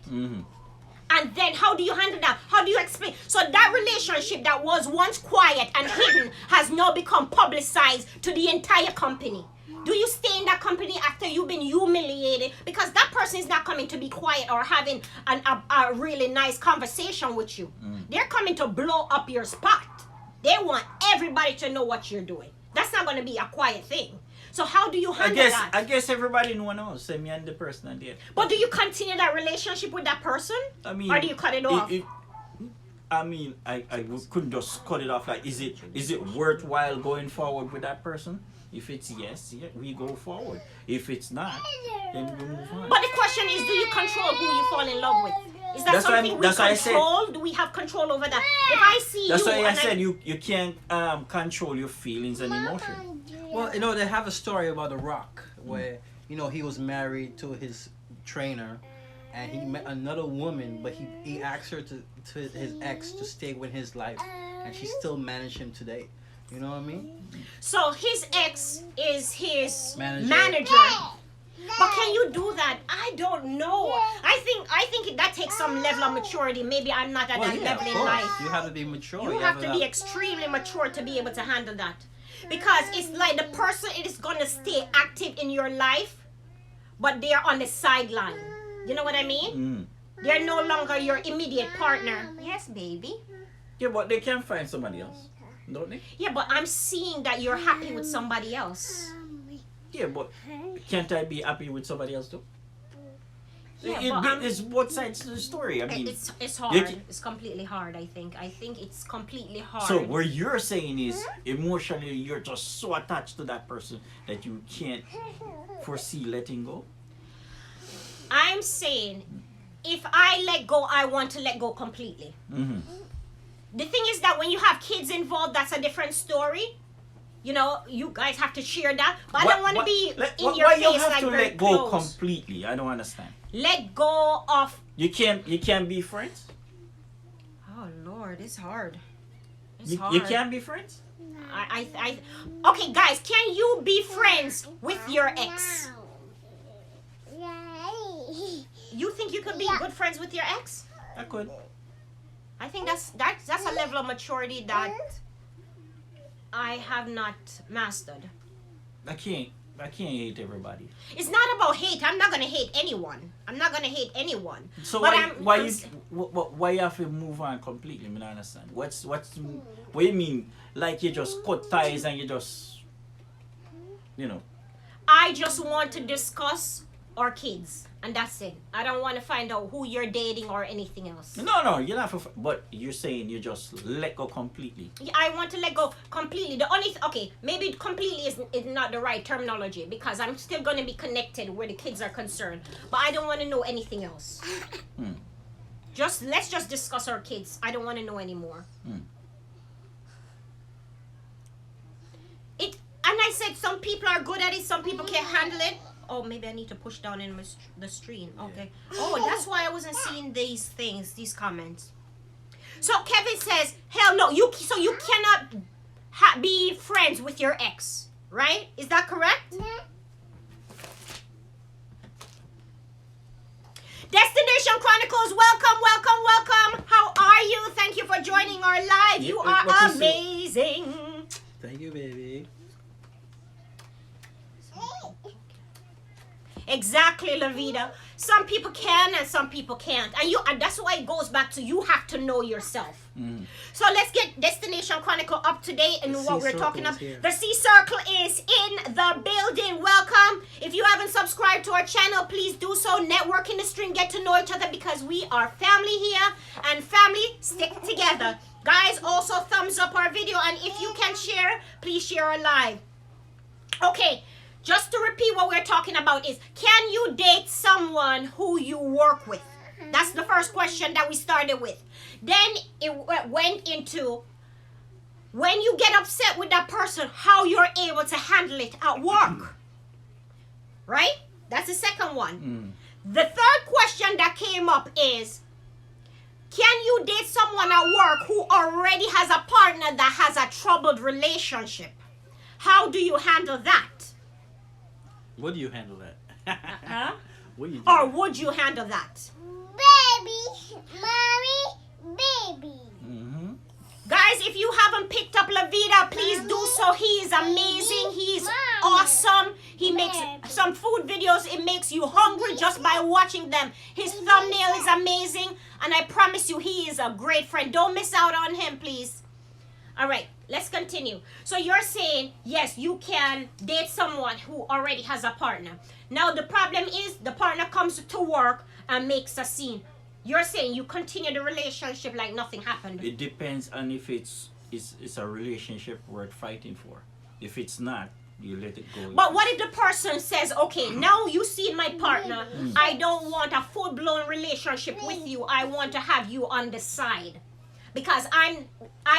And then how do you handle that? How do you explain? So that relationship that was once quiet and hidden has now become publicized to the entire company. Do you stay in that company after you've been humiliated? Because that person is not coming to be quiet or having a really nice conversation with you. They're coming to blow up your spot. They want everybody to know what you're doing. That's not going to be a quiet thing. So how do you handle that? I guess everybody knows. Say me and the person I did. But do you continue that relationship with that person? I mean, or do you cut it off? I couldn't just cut it off. Like, is it worthwhile going forward with that person? If it's yes, yeah, we go forward. If it's not, then we move on. But the question is, do you control who you fall in love with? Is that That's something we why I said- control? Do we have control over that? If I see That's you why I and said you can't control your feelings and emotions. Well, they have a story about The Rock where, he was married to his trainer and he met another woman, but he asked her to his ex to stay with his life, and she still managed him today. You know what I mean? So his ex is his Manager. manager. But can you do that? I don't know. I think that takes some level of maturity. Maybe I'm not at that level in life. You have to be mature. You have to be extremely mature to be able to handle that. Because it's like the person is going to stay active in your life, but they're on the sideline. You know what I mean? They're no longer your immediate partner. Yes, baby. Yeah, but they can find somebody else, don't they? Yeah, but I'm seeing that you're happy with somebody else. Yeah, but can't I be happy with somebody else too? It's both sides of the story. I mean, it's hard. It's completely hard. I think it's completely hard. So what you're saying is emotionally you're just so attached to that person that you can't foresee letting go. I'm saying, if I let go, I want to let go completely. Mm-hmm. The thing is that when you have kids involved, that's a different story. You know, you guys have to share that. But I don't want to be in your face you have like to very let go close. completely? I don't understand. Let go of. You can't be friends. Oh Lord, it's hard. You can't be friends. Okay, guys, can you be friends with your ex? You think you could be good friends with your ex? I could. I think that's a level of maturity that I have not mastered. I can't hate everybody. It's not about hate. I'm not gonna hate anyone. So but why you have to move on completely? I don't understand. What do you mean? Like you just cut ties and you just, you know. I just want to discuss our kids, and that's it. I don't want to find out who you're dating or anything else. No, you're not. But you're saying you just let go completely. I want to let go completely. The only maybe completely is not the right terminology, because I'm still going to be connected where the kids are concerned, but I don't want to know anything else. Let's just discuss our kids. I don't want to know anymore. And I said some people are good at it, some people can't handle it. Oh, maybe I need to push down in the screen. Okay. Oh, that's why I wasn't seeing these comments. So Kevin says, hell no, you cannot be friends with your ex, right? Is that correct? Destination Chronicles, welcome. How are you? Thank you for joining our live. You are amazing. Thank you, baby. Exactly, Lavita. Some people can and some people can't. And that's why it goes back to you have to know yourself. So let's get Destination Chronicle up to date and what we're talking about. The C Circle is in the building. Welcome. If you haven't subscribed to our channel, please do so. Network in the stream, get to know each other, because we are family here, and family stick together. Guys, also thumbs up our video, and if you can share, please share our live. Okay. Just to repeat, what we're talking about is, can you date someone who you work with? That's the first question that we started with. Then it went into, when you get upset with that person, how you're able to handle it at work. Right? That's the second one. The third question that came up is, can you date someone at work who already has a partner that has a troubled relationship? How do you handle that? What do you handle that? What do you do? Or would you handle that? Baby, mommy, baby. Guys, if you haven't picked up Lavita, please do so. He is amazing. He is awesome. He makes some food videos. It makes you hungry just by watching them. His thumbnail is amazing. And I promise you, he is a great friend. Don't miss out on him, please. All right, let's continue. So you're saying, yes, you can date someone who already has a partner. Now, the problem is the partner comes to work and makes a scene. You're saying you continue the relationship like nothing happened. It depends on if it's a relationship worth fighting for. If it's not, you let it go. But what if the person says, okay, now you see my partner, I don't want a full-blown relationship with you. I want to have you on the side. Because I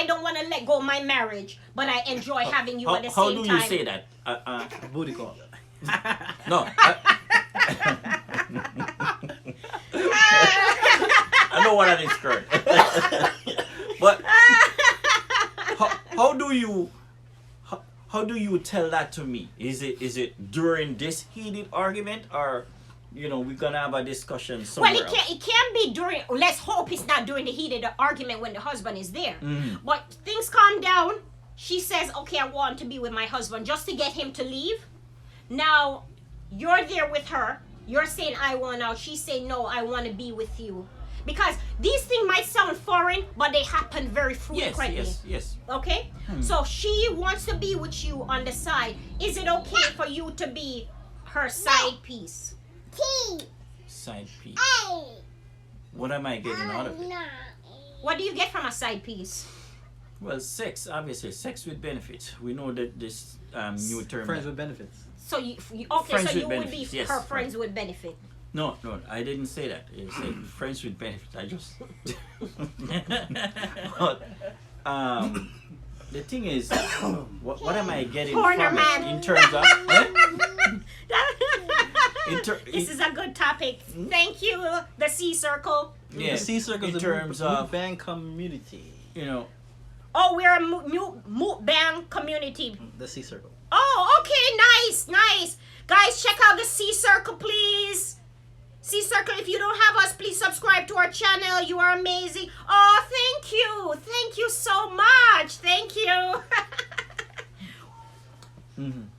don't want to let go of my marriage, but I enjoy having you at the same time. How do you say that? Booty call. No. I know what that is, Kurt. But how do you tell that to me? Is it during this heated argument, or we're gonna have a discussion somewhere Well, it can be during. Let's hope it's not during the heated argument when the husband is there. But things calm down. She says, "Okay, I want to be with my husband," just to get him to leave. Now, you're there with her. You're saying, "I want out." She's saying, "No, I want to be with you." Because these things might sound foreign, but they happen very frequently. Yes. Okay? So she wants to be with you on the side. Is it okay for you to be her side piece? Side piece. Hey. What am I getting out of it? What do you get from a side piece? Well, sex, obviously, sex with benefits. We know that this new term. Friends with benefits. So okay, Friends so with you would be benefits, yes, her right. friends with benefit. No, I didn't say that. I said friends with benefits. I just. But the thing is, what am I getting Corner from man. it in terms of? This is a good topic. Thank you, the C Circle. Yeah, The C Circle in is terms a of band community. you know. Oh, we're a mukbang community. The C Circle. Oh, okay, nice. Guys, check out the C Circle, please. C Circle, if you don't have us, please subscribe to our channel. You are amazing. Oh, thank you. Thank you so much. Thank you.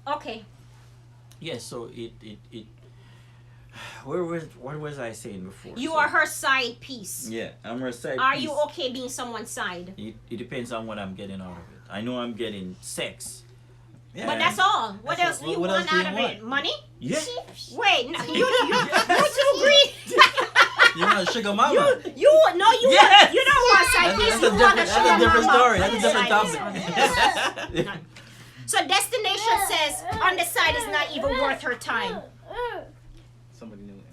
Okay. Yeah, so it what was I saying before? You So- are her side piece. Yeah, I'm her side Are piece. you okay being someone's side? It depends on what I'm getting out of it. I know I'm getting sex. Yeah. But that's all. What That's else all- do you what want else do you out of want? it? Money? Yeah. Wait, no, you too greedy. You want a sugar mama? You Yes. want, you don't want side That's, piece. that's, a You want different, a that's sugar a different mama. story. That's a different Side. topic. So destination says on the side is not even worth her time. Somebody knew it.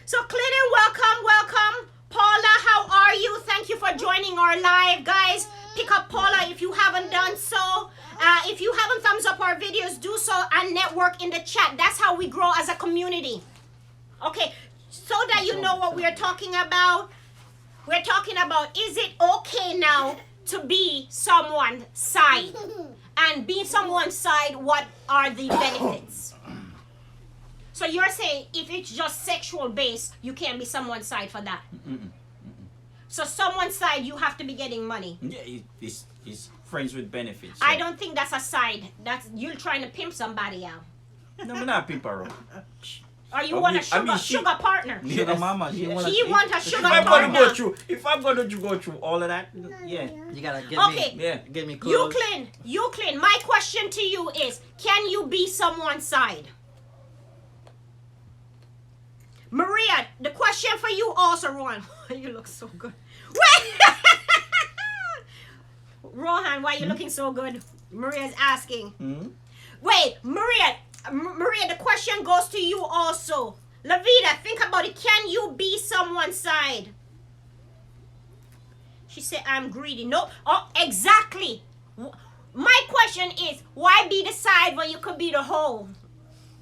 So Clinton, welcome. Paula, how are you? Thank you for joining our live. Guys, pick up Paula if you haven't done so. If you haven't thumbs up our videos, do so and network in the chat. That's how we grow as a community. Okay, so that you know what we are talking about. We're talking about, is it okay now to be someone's side? And being someone's side, what are the benefits? So you're saying if it's just sexual based, you can't be someone's side for that. So someone's side, you have to be getting money. Yeah, it's friends with benefits. I don't think that's a side. That's you're trying to pimp somebody out. No, we're not pimp around. Or you want a I mean, sugar partner. Sugar Yes. mama. He want a sugar partner. If I'm gonna go through all of that, yeah, You gotta get Okay. me. yeah. Get me clothes. Euclid, my question to you is, can you be someone's side? Maria, the question for you also, Rohan. You look so good. Wait! Rohan, why are you looking so good? Maria's asking. Hmm? Wait, Maria, the question goes to you also. Lavita, think about it. Can you be someone's side? She said, I'm greedy. No, oh, exactly. My question is, why be the side when you could be the whole?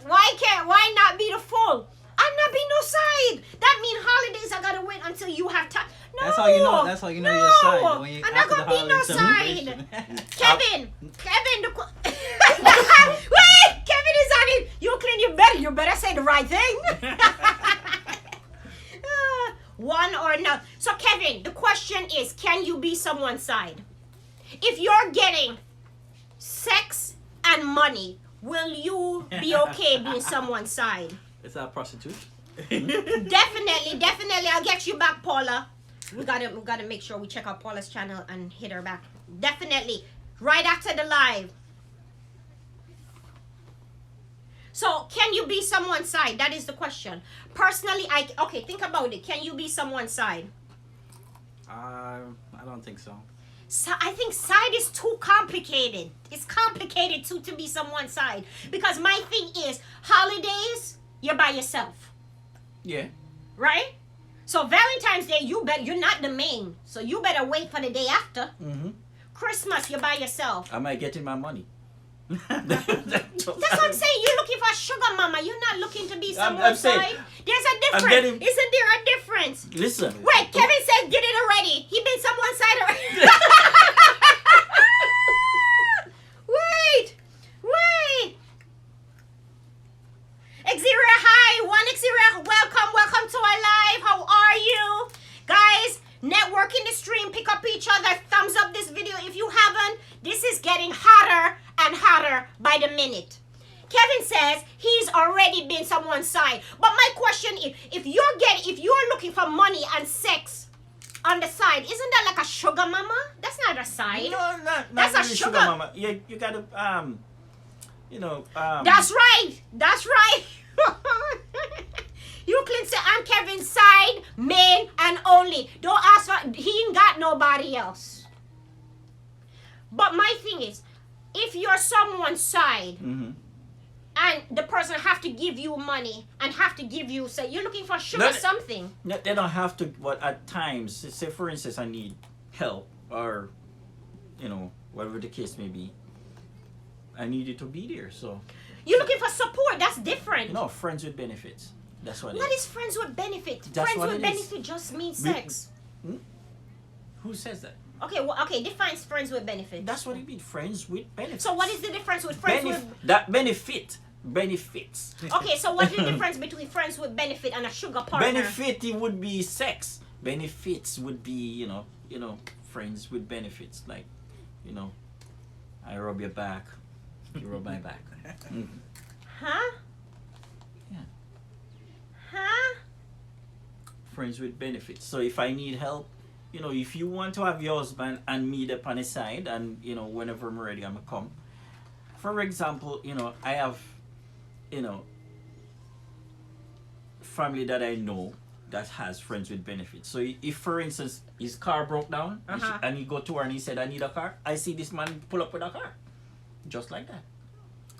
Why not be the full? I'm not being no side. That means holidays, I gotta wait until you have time. No. That's how you know. That's how you know your side. When you, I'm not after the gonna be no holiday side. celebration. Kevin, wait, Kevin is on it. You better say the right thing. One or no. So Kevin, the question is, can you be someone's side? If you're getting sex and money, will you be okay being someone's side? Is that prostitution? Definitely. I'll get you back, Paula. We gotta make sure we check out Paula's channel and hit her back. Definitely. Right after the live. So, can you be someone's side? That is the question. Personally, okay, think about it. Can you be someone's side? I don't think so. So I think side is too complicated. It's complicated to be someone's side. Because my thing is, holidays, you're by yourself. Yeah. Right? So Valentine's Day, you're not the main. So you better wait for the day after. Mm-hmm. Christmas, you're by yourself. Am I getting my money? That's what I'm saying. You're looking for a sugar mama. You're not looking to be I'm someone's saying, side. There's a difference. getting- Isn't there a difference? Listen. Wait, Kevin said get it already. He been someone's side already. Wait. Xeria, hi. 1Xeria, welcome to our live. How are you? Guys, network in the stream. Pick up each other. Thumbs up this video if you haven't. This is getting hotter and hotter by the minute. Kevin says he's already been someone's side. But my question is, if you're looking for money and sex on the side, isn't that like a sugar mama? That's not a side. No, not That's a really sugar. mama. You gotta you know. That's right. That's right. You can say I'm Kevin's side, main and only. Don't ask for, he ain't got nobody else. But my thing is, if you're someone's side, and the person have to give you money and have to give you, say you're looking for sugar something. No, they don't have to, but at times, say for instance, I need help or, you know, whatever the case may be, I need you to be there. So you're looking for support. That's different. No, friends with benefits. That's what. What is friends with benefit? That's Friends what with it benefit just means sex. Who says that? Okay, well, okay, defines friends with benefit. That's what it means. Friends with benefits. So what is the difference with friends with? That benefits. Okay, so what's the difference between friends with benefit and a sugar partner? Benefit, it would be sex. Benefits would be, you know, friends with benefits. Like, you know, I rub your back, you rub my back. Huh? Yeah. Huh? Friends with benefits. So if I need help, you know, if you want to have your husband and me up on his side, and you know, whenever I'm ready, I'm gonna come. For example, you know, I have, you know, family that I know that has friends with benefits. So if, for instance, his car broke down and he go to her and he said, I need a car, I see this man pull up with a car. Just like that.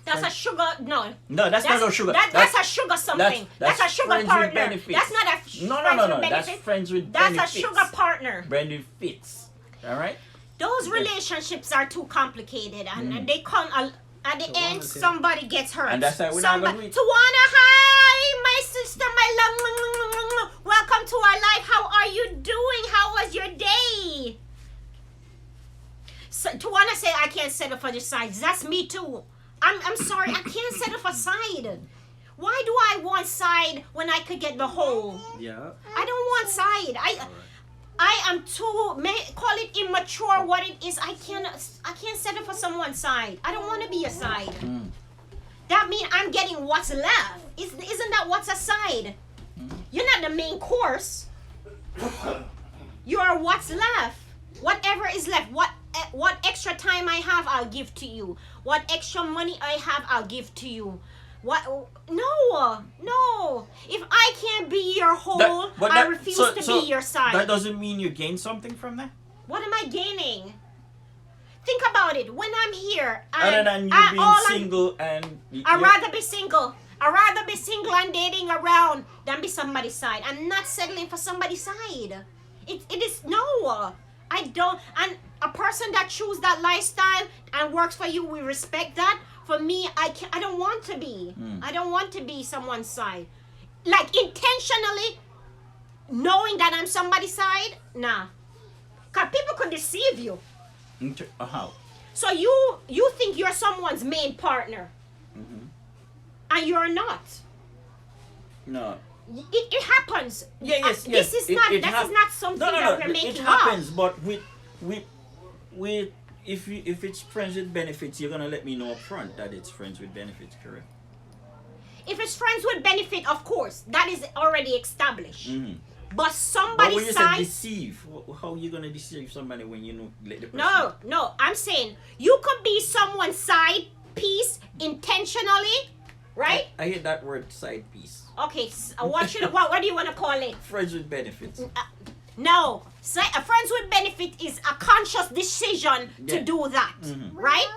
That's a sugar, no. No, that's not a sugar. That's a sugar something. That's a sugar friends partner. with benefits. That's not a friends with benefits. That's friends with That's benefits. a sugar partner. Benefits. Alright? Those relationships are too complicated, and they come at the end. Somebody gets hurt. And that's why we're not going to Tawana, hi, my sister, my love. Welcome to our life. How are you doing? How was your day? So, Tawana say I can't settle for the sides. That's me too. I'm sorry, I can't settle for side. Why do I want side when I could get the whole? Yeah. I don't want side. I am too, call it immature what it is. I can't settle for someone's side. I don't want to be a side. That means I'm getting what's left. Isn't that what's a side? You're not the main course. You are what's left. Whatever is left. What extra time I have, I'll give to you. What extra money I have, I'll give to you. No. If I can't be your whole, I refuse to be your side. That doesn't mean you gain something from that? What am I gaining? Think about it. When I'm here, other than you being single and... I'd rather be single. I'd rather be single and dating around than be somebody's side. I'm not settling for somebody's side. It is, no. I don't, and a person that chooses that lifestyle and works for you, we respect that. For me, I don't want to be. I don't want to be someone's side. Like intentionally knowing that I'm somebody's side, nah. Because people could deceive you. How? So you think you're someone's main partner. And you're not. No. It happens. Yes. This is not something that we're making up. It happens, but with if it's friends with benefits, you're gonna let me know up front that it's friends with benefits, correct? If it's friends with benefit, of course, that is already established. But But when you side, say deceive, how are you gonna deceive somebody when you know let the person? No. I'm saying you could be someone's side piece intentionally, right? I hear that word side piece. Okay, what do you want to call it? Friends with benefits. No, friends with benefit is a conscious decision to do that, right?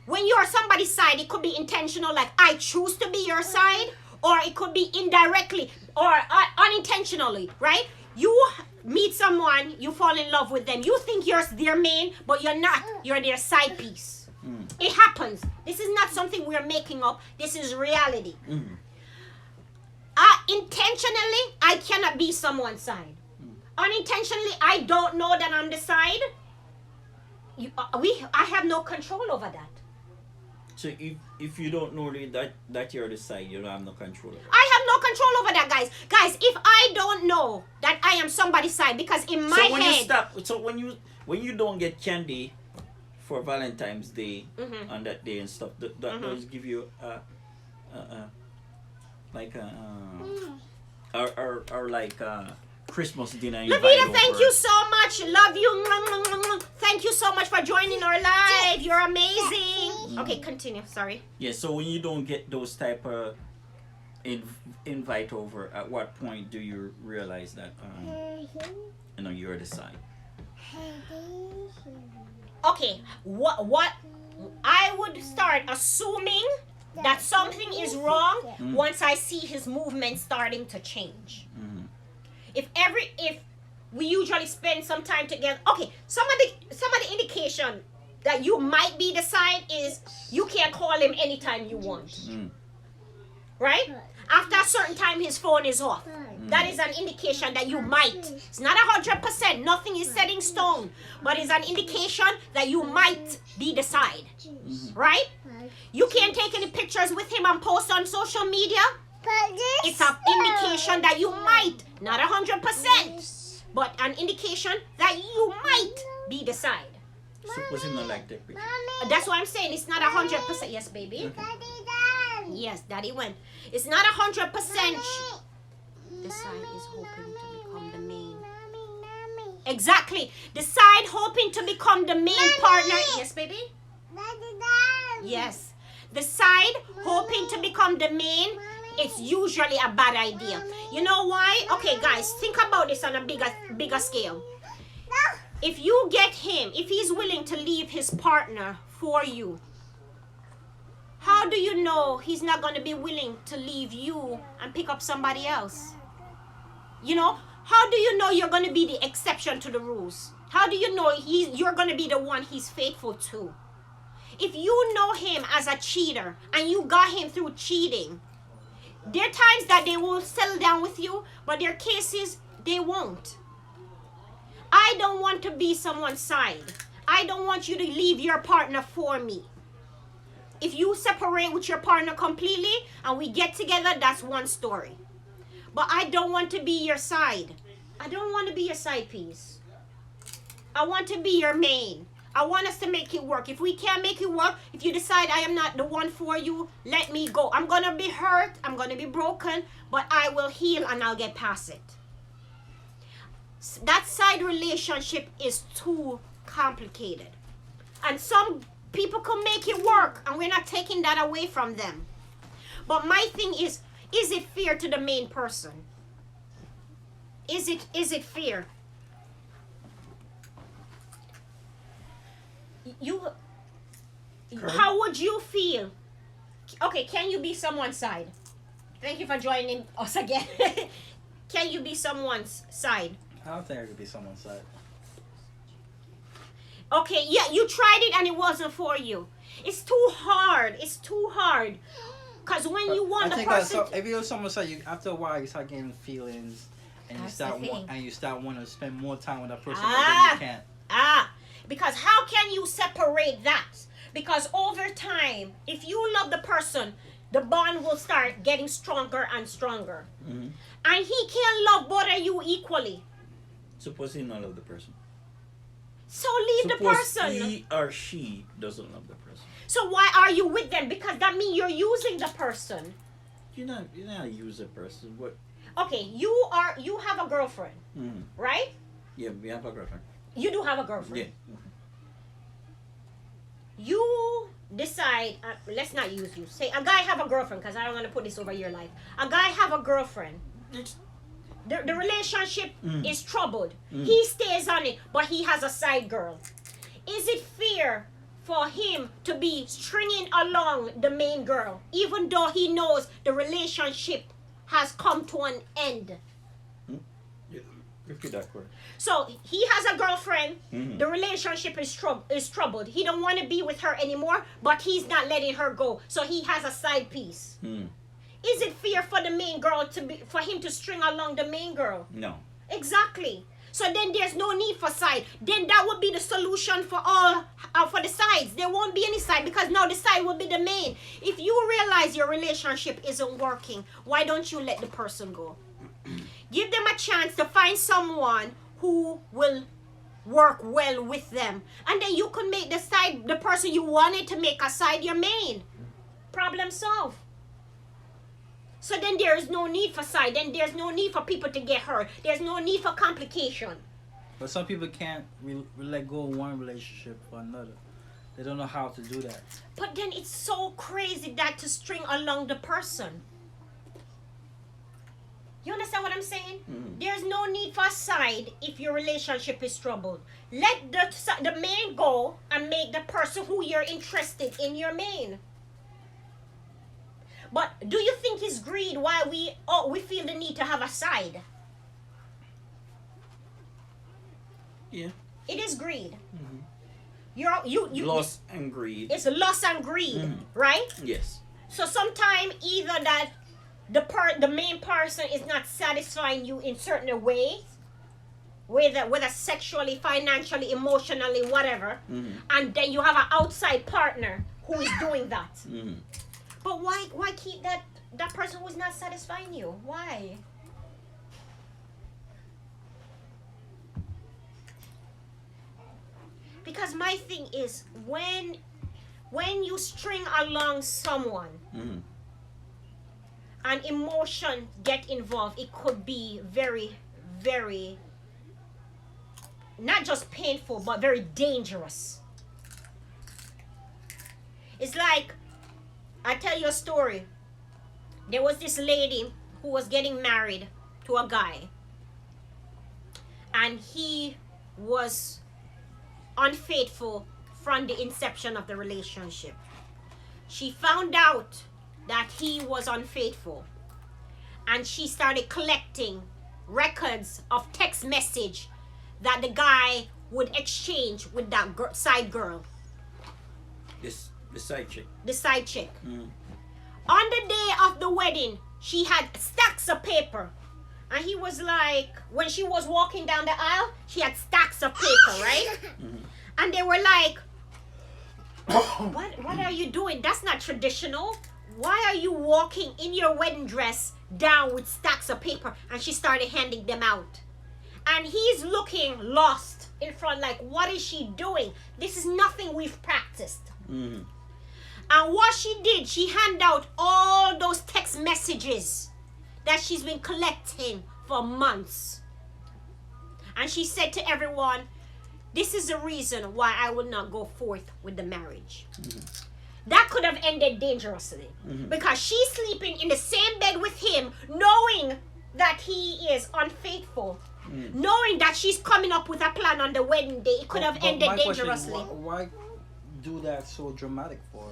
When you're somebody's side, it could be intentional, like I choose to be your side, or it could be indirectly or unintentionally, right? You meet someone, you fall in love with them, you think you're their main, but you're not. You're their side piece. It happens. This is not something we're making up. This is reality. Intentionally, I cannot be someone's side. Unintentionally, I don't know that I'm the side. I have no control over that. So if you don't know that you're the side, you don't have no control over it. I have no control over that, guys. Guys, if I don't know that I am somebody's side, because in my head... So when you don't get candy for Valentine's Day on that day and stuff, that does give you Christmas dinner. Lavita, thank you so much. Love you. Thank you so much for joining our live. You're amazing. Okay, continue. Sorry. Yeah, so when you don't get those type of invite over, at what point do you realize that you're the side? Okay, what I would start assuming that something is wrong once I see his movement starting to change. Mm-hmm. If we usually spend some time together, okay, some of the indication that you might be the side is you can't call him anytime you want. Right? After a certain time, his phone is off. That is an indication that you might. It's not 100%. Nothing is set in stone. But it's an indication that you might be the side. Right? You can't take any pictures with him and post on social media. It's an indication that you might. Not 100%. But an indication that you might be the side. Suppose him not like that picture. That's what I'm saying. It's not 100%. Yes, baby. Yes, daddy went. It's not 100%. The side is hoping to become the main. Exactly. The side hoping to become the main partner. Yes, baby? Yes. The side hoping to become the main, it's usually a bad idea. You know why? Okay, guys, think about this on a bigger scale. If you get him, if he's willing to leave his partner for you, how do you know he's not going to be willing to leave you and pick up somebody else? You know, how do you know you're going to be the exception to the rules? How do you know you're going to be the one he's faithful to? If you know him as a cheater and you got him through cheating, there are times that they will settle down with you, but there are cases they won't. I don't want to be someone's side. I don't want you to leave your partner for me. If you separate with your partner completely and we get together, that's one story. But I don't want to be your side. I don't want to be your side piece. I want to be your main. I want us to make it work. If we can't make it work, if you decide I am not the one for you, let me go. I'm going to be hurt. I'm going to be broken. But I will heal and I'll get past it. That side relationship is too complicated. And some people can make it work. And we're not taking that away from them. But my thing is it fair to the main person? Is it fair? How would you feel? Okay, can you be someone's side? Thank you for joining us again. Can you be someone's side? I don't think I could be someone's side. Okay, yeah, you tried it and it wasn't for you. It's too hard. It's too hard. Because when you want the person... if you're someone's side, after a while you start getting feelings and you start wanting to spend more time with that person, but then you can't. Because how can you separate that? Because over time, if you love the person, the bond will start getting stronger and stronger. Mm-hmm. And he can't love both of you equally. Suppose he not love the person. So leave the person. He or she doesn't love the person. So why are you with them? Because that means you're using the person. You're not use a person. What? Okay, you have a girlfriend, right? Yeah, we have a girlfriend. You do have a girlfriend. Yeah. Mm-hmm. You decide, let's not use you. Say a guy have a girlfriend, because I don't want to put this over your life. A guy have a girlfriend. The relationship is troubled. He stays on it, but he has a side girl. Is it fair for him to be stringing along the main girl, even though he knows the relationship has come to an end? Repeat that word. So he has a girlfriend. The relationship is troubled. He don't want to be with her anymore, but he's not letting her go. So he has a side piece. Is it fair for the main girl for him to string along the main girl? No. Exactly. So then there's no need for side. Then that would be the solution for for the sides. There won't be any side, because now the side will be the main. If you realize your relationship isn't working, why don't you let the person go? Give them a chance to find someone who will work well with them. And then you can make the person you wanted to make a side your main. Problem solved. So then there is no need for side. Then there's no need for people to get hurt. There's no need for complication. But some people can't let go of one relationship for another. They don't know how to do that. But then it's so crazy that to string along the person. You understand what I'm saying? There's no need for a side if your relationship is troubled. Let the main go and make the person who you're interested in your main. But do you think it's greed why we feel the need to have a side? Yeah. It is greed. Mm-hmm. You Loss and greed. It's loss and greed, right? Yes. So sometimes either that the main person is not satisfying you in certain ways, whether sexually, financially, emotionally, whatever, and then you have an outside partner who is doing that. But why keep that person who is not satisfying you? Why? Because my thing is when you string along someone and emotion get involved, it could be very, very not just painful but very dangerous. It's like, I tell you a story. There was this lady who was getting married to a guy, and he was unfaithful from the inception of the relationship. She found out that he was unfaithful, and she started collecting records of text message that the guy would exchange with that side girl. The side chick. The side chick. On the day of the wedding, she had stacks of paper. And he was like, when she was walking down the aisle, she had stacks of paper, right? And they were like, what are you doing? That's not traditional. Why are you walking in your wedding dress down with stacks of paper? And she started handing them out. And he's looking lost in front, like, what is she doing? This is nothing we've practiced. And what she did, she handed out all those text messages that she's been collecting for months. And she said to everyone, this is the reason why I will not go forth with the marriage. That could have ended dangerously. Because she's sleeping in the same bed with him, knowing that he is unfaithful. Knowing that she's coming up with a plan on the wedding day. It could have ended dangerously. Why do that so dramatic for?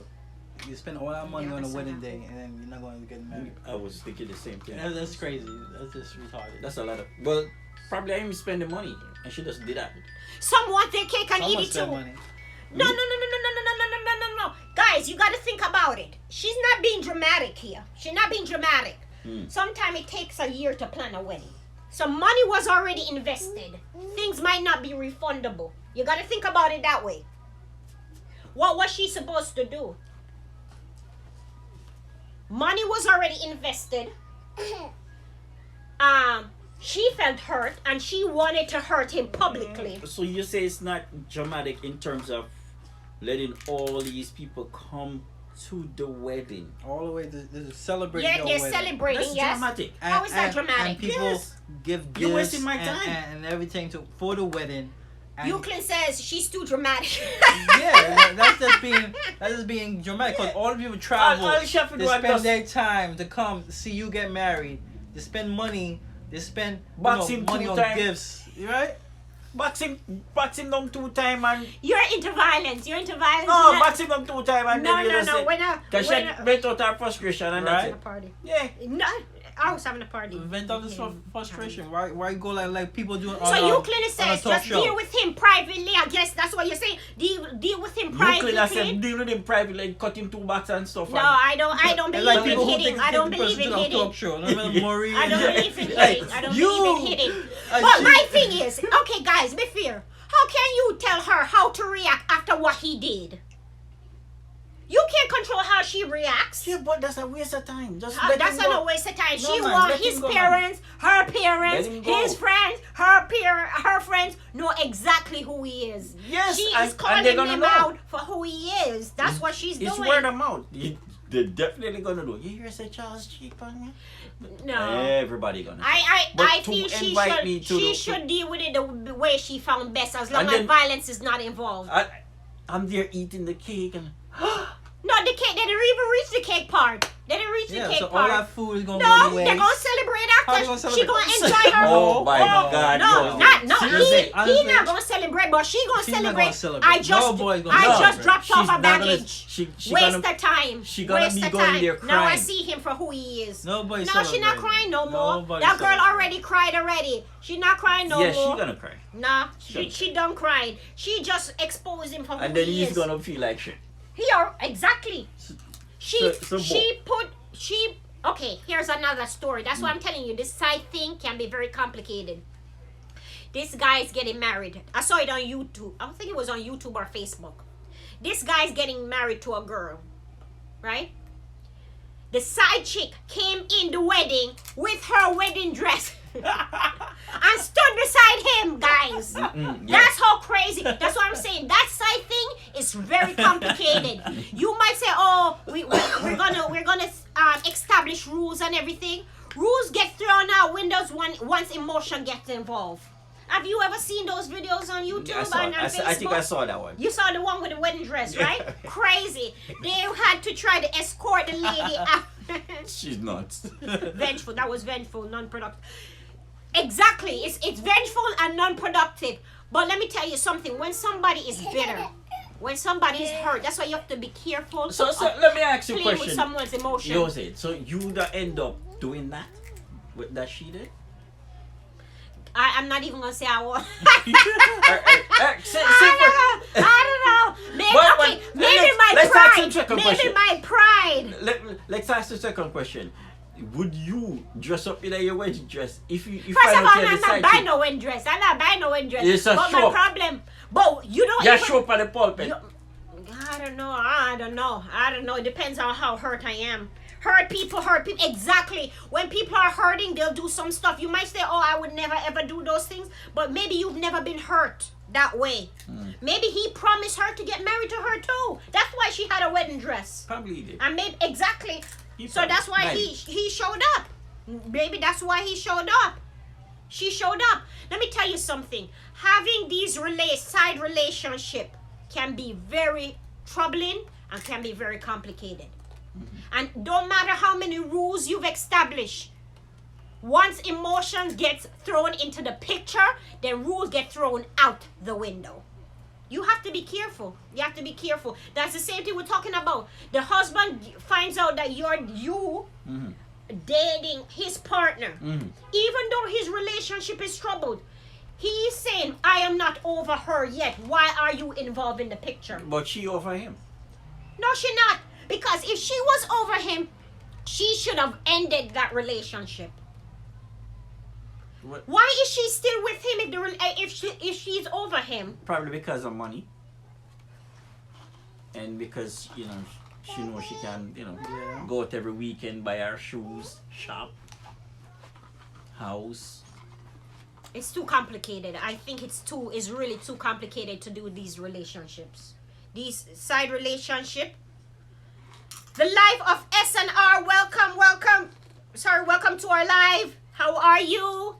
You spend all that money on a wedding day and then you're not going to get married. I was thinking the same thing. That's crazy. That's just retarded. That's a lot of. Well, probably I even spend the money and she just did that. Some want their cake and eat it too. Money. No. Guys, you got to think about it. She's not being dramatic here. She's not being dramatic. Sometimes it takes a year to plan a wedding. So money was already invested. Things might not be refundable. You got to think about it that way. What was she supposed to do? Money was already invested. She felt hurt and she wanted to hurt him publicly. So you say it's not dramatic in terms of letting all these people come to the wedding. All the way to celebrate your they're wedding. celebrating, That's yes. dramatic. How is that dramatic? And people give You're gifts wasting my time. and everything for the wedding. And Euclid says she's too dramatic. yeah, that's just being dramatic. Because all the people travel, All Sheffield they do spend just- their time to come see you get married. They spend money. They spend Boxing money two on times. gifts. Right? Box him down 2 times and You're into violence. You're into violence. no, You're not- box him down 2 times and then you just say, We're not. can she vent out her frustration and that's Right? A it. party. Yeah. No, I was having a party. Vent out this frustration. Why go like people doing? So Euclid says just deal with him privately. I guess that's what you're saying. Deal with him privately. Euclid said deal with him privately and cut him 2 boxes and stuff. No, I don't It's believe like in people who hitting. take I don't the believe person in to a hitting. talk show. Remember Maureen? I don't believe in Like, hitting. I don't you- believe in hitting. But my thing is, okay, guys, be fair. How can you tell her how to react after what he did? You can't control how she reacts. Yeah, but that's a waste of time. Just let That's him go. not a waste of time. No, She man, wants let his him go, parents, her parents, Let him go. his friends, her friends know exactly who he is. Yes, she and- is and calling they're gonna him know. out for who he is. That's what she's It's doing. word of mouth. They're definitely gonna do. You hear say Charles cheap on me? No. Everybody gonna. I But feel to she invite me should to- she should deal with it the way she found best, as long And as then- violence is not involved. I'm there eating the cake and No, the cake. They didn't even reach the cake part. They didn't reach the Yeah, cake so all part. that food is gonna go No, to waste. they're gonna celebrate How they after. gonna She celebrate? gonna enjoy her. oh my God, No, yo. not Seriously? he Honestly, not gonna celebrate, but she gonna She's not celebrate. gonna celebrate. I just, No boy's gonna I just celebrate. dropped She's off her not gonna- baggage. she Waste gonna- of time. she gonna Waste be of going time. there Now I crying. see him for who he is. Nobody No, she not celebrating. crying no more. Nobody That girl celebrating. already cried already. She not crying no yeah, more. she gonna cry. Nah, gonna she done crying. She just exposed him for who And then he he's is. gonna feel like shit. Exactly. Okay, here's another story. That's why I'm telling you, this side thing can be very complicated. This guy is getting married. I saw it on YouTube. I don't think it was on YouTube or Facebook. This guy is getting married to a girl, right? The side chick came in the wedding with her wedding dress and stood beside him, guys. Yeah. That's how crazy. That's what I'm saying. That side thing is very complicated. You might say, "Oh, we're gonna establish rules and everything." Rules get thrown out windows once emotion gets involved. Have you ever seen those videos on YouTube and Facebook? I think I saw that one. You saw the one with the wedding dress, right? Crazy. They had to try to escort the lady out. She's nuts. Vengeful. That was vengeful, non-productive. Exactly. It's vengeful and non-productive. But let me tell you something. When somebody is bitter, when somebody is hurt, that's why you have to be careful. So let me ask you a playing question. with someone's emotion. You say so you that end up doing that? That she did? I'm not even gonna say I was. I don't know. Maybe, But maybe my let's ask you a pride. second Maybe question. my pride. Let's ask the second question. Would you dress up in your wedding dress if First I of all, don't I'm not buying no wedding dress. I'm not buying no wedding dress. Yes, sir, but sure. my problem, but you don't Yeah, even. show up at the pulpit. I don't know. It depends on how hurt I am. Hurt people. Exactly. When people are hurting, they'll do some stuff. You might say, "Oh, I would never ever do those things," but maybe you've never been hurt that way. Maybe he promised her to get married to her too. That's why she had a wedding dress. Probably he did. And maybe exactly. So that's why he showed up. Maybe that's why he showed up. She showed up. Let me tell you something. Having these side relationship can be very troubling and can be very complicated. And don't matter how many rules you've established, once emotion gets thrown into the picture, then rules get thrown out the window. You have to be careful. You have to be careful. That's the same thing we're talking about. The husband finds out that you're dating his partner. Even though his relationship is troubled, he's saying, "I am not over her yet. Why are you involved in the picture?" But she over him. No, she not. Because if she was over him, she should have ended that relationship. What? Why is she still with him if she's over him? Probably because of money. And because, she knows she can, go out every weekend, buy her shoes, shop, house. It's too complicated. I think it's really too complicated to do these relationships. These side relationship. The life of SNR. Welcome to our live. How are you?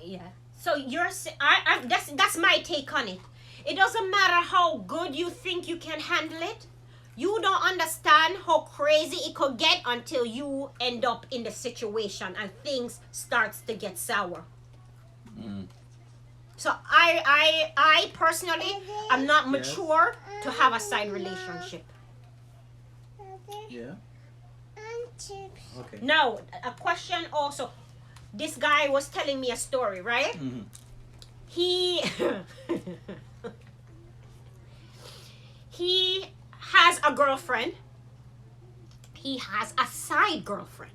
Yeah. So that's my take on it. It doesn't matter how good you think you can handle it. You don't understand how crazy it could get until you end up in the situation and things starts to get sour. So I personally am not mature to have a side relationship. Yeah. Okay. Now, a question also. This guy was telling me a story, right? He he has a girlfriend. He has a side girlfriend.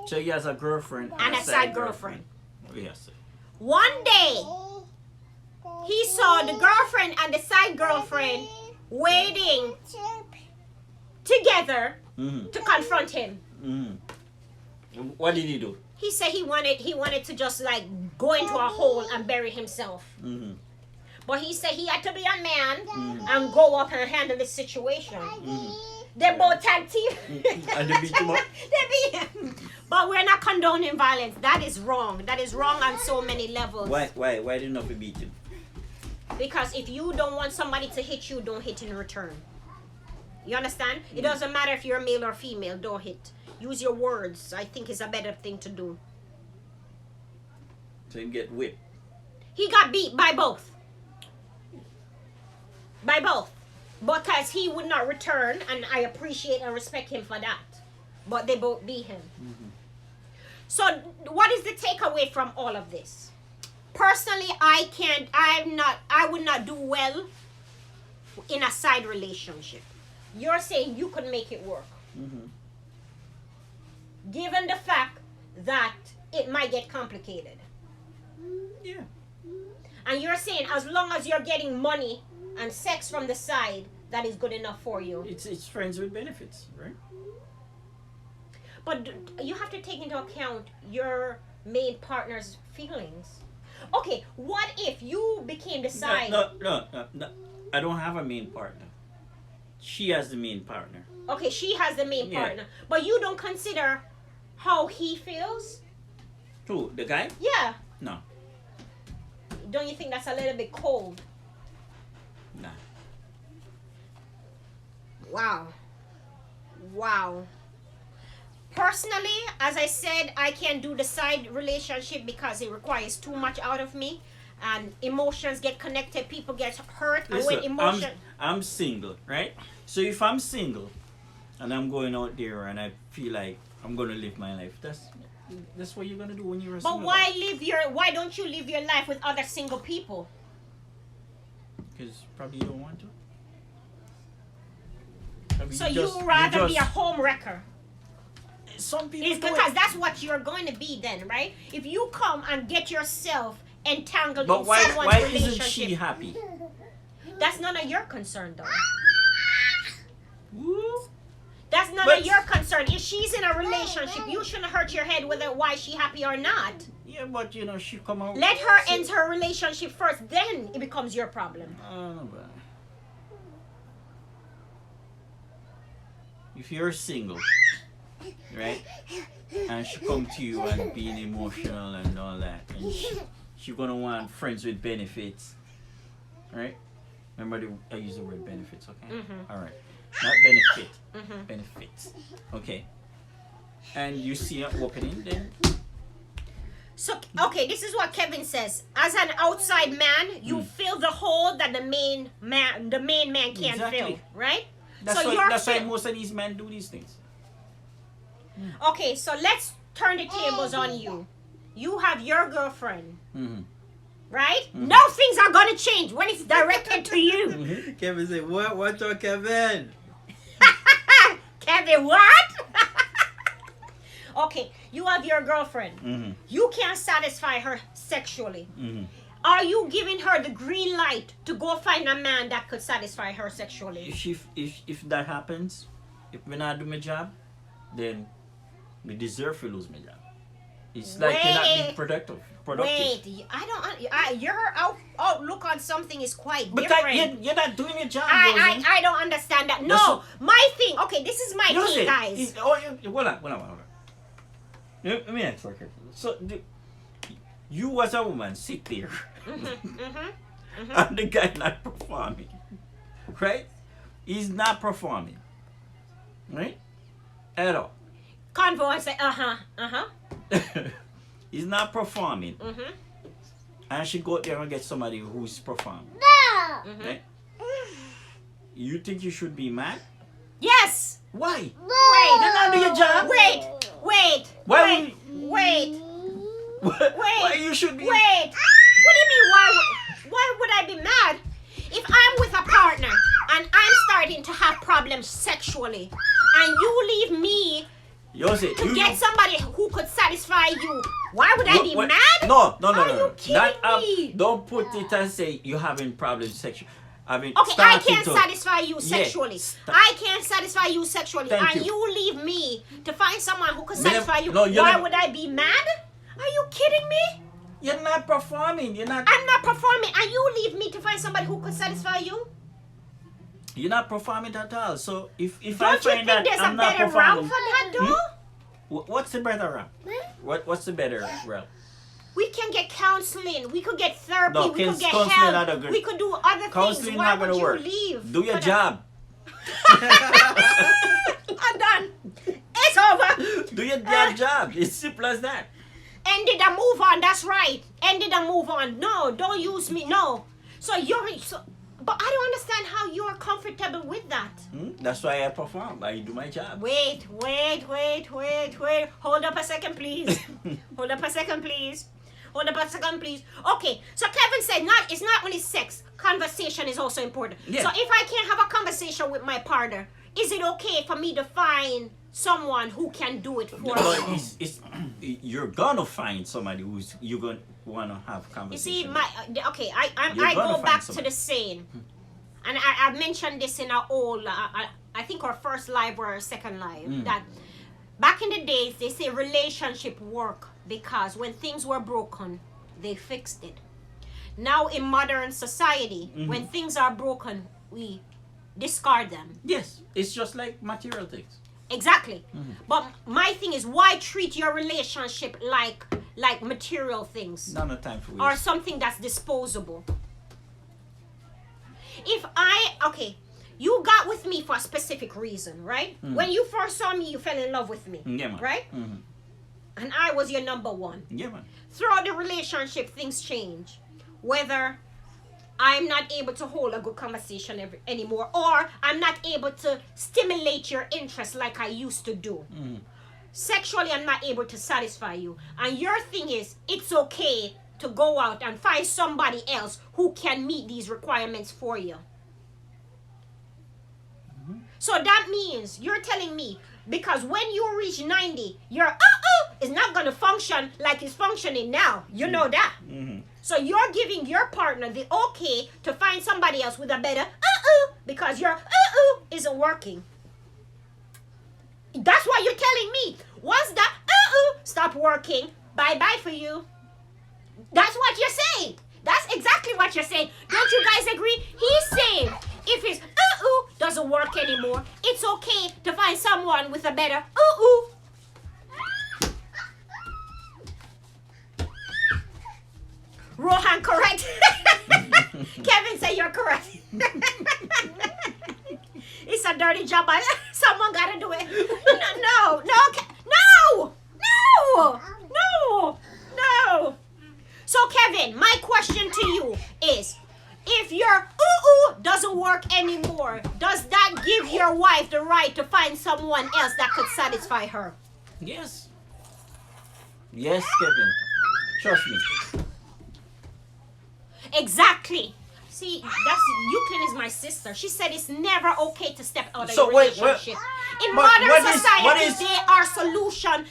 So he has a girlfriend And a side girlfriend. Yes. One day, he saw the girlfriend and the side girlfriend waiting together to confront him. What did he do? He said he wanted to just like go into a hole and bury himself. But he said he had to be a man and go up and handle the situation. They both tag team. And they beat him up. They beat him. But we're not condoning violence. That is wrong. That is wrong on so many levels. Why didn't they beat him? Because if you don't want somebody to hit you, don't hit in return. You understand? It doesn't matter if you're male or female. Don't hit. Use your words. I think is a better thing to do. So him get whipped. He got beat by both. By both. Because he would not return, and I appreciate and respect him for that. But they both beat him. Mm-hmm. So what is the takeaway from all of this? Personally, I would not do well in a side relationship. You're saying you could make it work. Mm-hmm. Given the fact that it might get complicated. Yeah. And you're saying as long as you're getting money and sex from the side, that is good enough for you. It's friends with benefits, right? But you have to take into account your main partner's feelings. Okay, what if you became the side? No. I don't have a main partner. She has the main partner. Okay, she has the main Yeah. partner. But you don't consider how he feels? Who? The guy? Yeah. No. Don't you think that's a little bit cold? Nah. Wow. Personally, as I said, I can't do the side relationship because it requires too much out of me. And emotions get connected, people get hurt. And when Listen, I'm single, right? So if I'm single and I'm going out there and I feel like I'm gonna live my life, that's what you're gonna do when you're a single. But why don't you live your life with other single people? Because probably you don't want to. Probably So you rather be a home wrecker. Some people It's do because it. that's what you're going to be then, right? If you come and get yourself entangled But in why someone's isn't relationship, she happy? that's none of your concern though. Woo. That's none But- of your concern. If she's in a relationship, you shouldn't hurt your head whether why she happy or not. Yeah, but she come out. Let her end her relationship first, then it becomes your problem. But if you're single, right, and she come to you and being emotional and all that, and she gonna want friends with benefits, right? Remember, I use the word benefits, okay? Mhm. All right, not benefit, Mhm. benefits, okay? And you see an opening, then So, okay, this is what Kevin says. As an outside man, you fill the hole that the main man can't Exactly. fill, right? that's So why you're that's why fill- most of these men do these things. Okay, so let's turn the tables on you. You have your girlfriend, Mm-hmm. right? Now things are gonna change when it's directed to you. Kevin said, what? What's up, Kevin? Kevin, what? Okay, you have your girlfriend. Mm-hmm. You can't satisfy her sexually. Mm-hmm. Are you giving her the green light to go find a man that could satisfy her sexually? If that happens, if me not do my job, then me deserve to lose my job. It's like you're not being productive. Wait, your outlook on something is quite But different. you're not doing your job. I don't understand that. No, That's my thing. Okay, this is my thing, guys. Hold on. Let me answer. So, you as a woman sit there, and the guy not performing, right? He's not performing, right? At all. Convo and say, He's not performing, Mhm. and she go out there and get somebody who's performing, Mhm. right? You think you should be mad? Yes. Why? Wait. You're not doing your job. Wait. Why Wait. you should be? What do you mean? Why would I be mad? If I'm with a partner and I'm starting to have problems sexually, and you leave me Yossi, to get somebody who could satisfy you, why would I be mad? No. Are you kidding me? Don't put it and say you're having problems sexually. Okay, I can't satisfy you sexually. stop. I can't satify you sexually. Thank and you. you leave me to find someone who could Me nev- satisfy you. no, you're Why nev- would I be mad? Are you kidding me? You're not performing. You're not. I'm not performing and you leave me to find somebody who could satisfy you? You're not performing at all. So if I Don't you find think that there's I'm a not better route performing, for that though? what's the better route? What's the better route? We can get counseling. We could get therapy. No, we could get counseling not a help. good- We could do other Counseling things. Why not would gonna you work. leave? Do your for that? job. I'm done. It's over. Do your damn job. It's simple as that. Ended and move on. That's right. Ended and move on. No, don't use me. No. So but I don't understand how you're comfortable with that. That's why I perform. I do my job. Wait. Hold up a second, please. Hold up a second, please. Okay, so Kevin said it's not only sex. Conversation is also important. Yeah. So if I can't have a conversation with my partner, is it okay for me to find someone who can do it for me? No, you're gonna find somebody who's you're gonna wanna have You conversation. see, I You're gonna go find back to somebody. the saying, and I mentioned this in our old, I think our first live or our second live, that back in the days they say relationship work because when things were broken, they fixed it. Now in modern society, when things are broken, we discard them. Yes, it's just like material things. Exactly. But my thing is, why treat your relationship like material things? None of time for Or waste. something that's disposable. You got with me for a specific reason, right? When you first saw me, you fell in love with me, Yeah, man. right? And I was your number one. Yeah, man. Throughout the relationship, things change. Whether I'm not able to hold a good conversation anymore, or I'm not able to stimulate your interest like I used to do. Sexually, I'm not able to satisfy you. And your thing is, it's okay to go out and find somebody else who can meet these requirements for you. So that means you're telling me, because when you reach 90, your is not going to function like it's functioning now. You know that. So you're giving your partner the okay to find somebody else with a better because your isn't working. That's what you're telling me. Once that stop working, bye-bye for you. That's what you're saying. That's exactly what you're saying. Don't you guys agree? He's saying if his doesn't work anymore, it's okay to find someone with a better Rohan, correct. Kevin said you're correct. It's a dirty job, but someone gotta do it. No. So Kevin, my question to you is, if your doesn't work anymore, does that give your wife the right to find someone else that could satisfy her? Yes. Yes, Kevin. Trust me. Exactly. See, Euclid is my sister. She said it's never okay to step out of So your wait, relationship. In but modern what is- society, what is- they are solution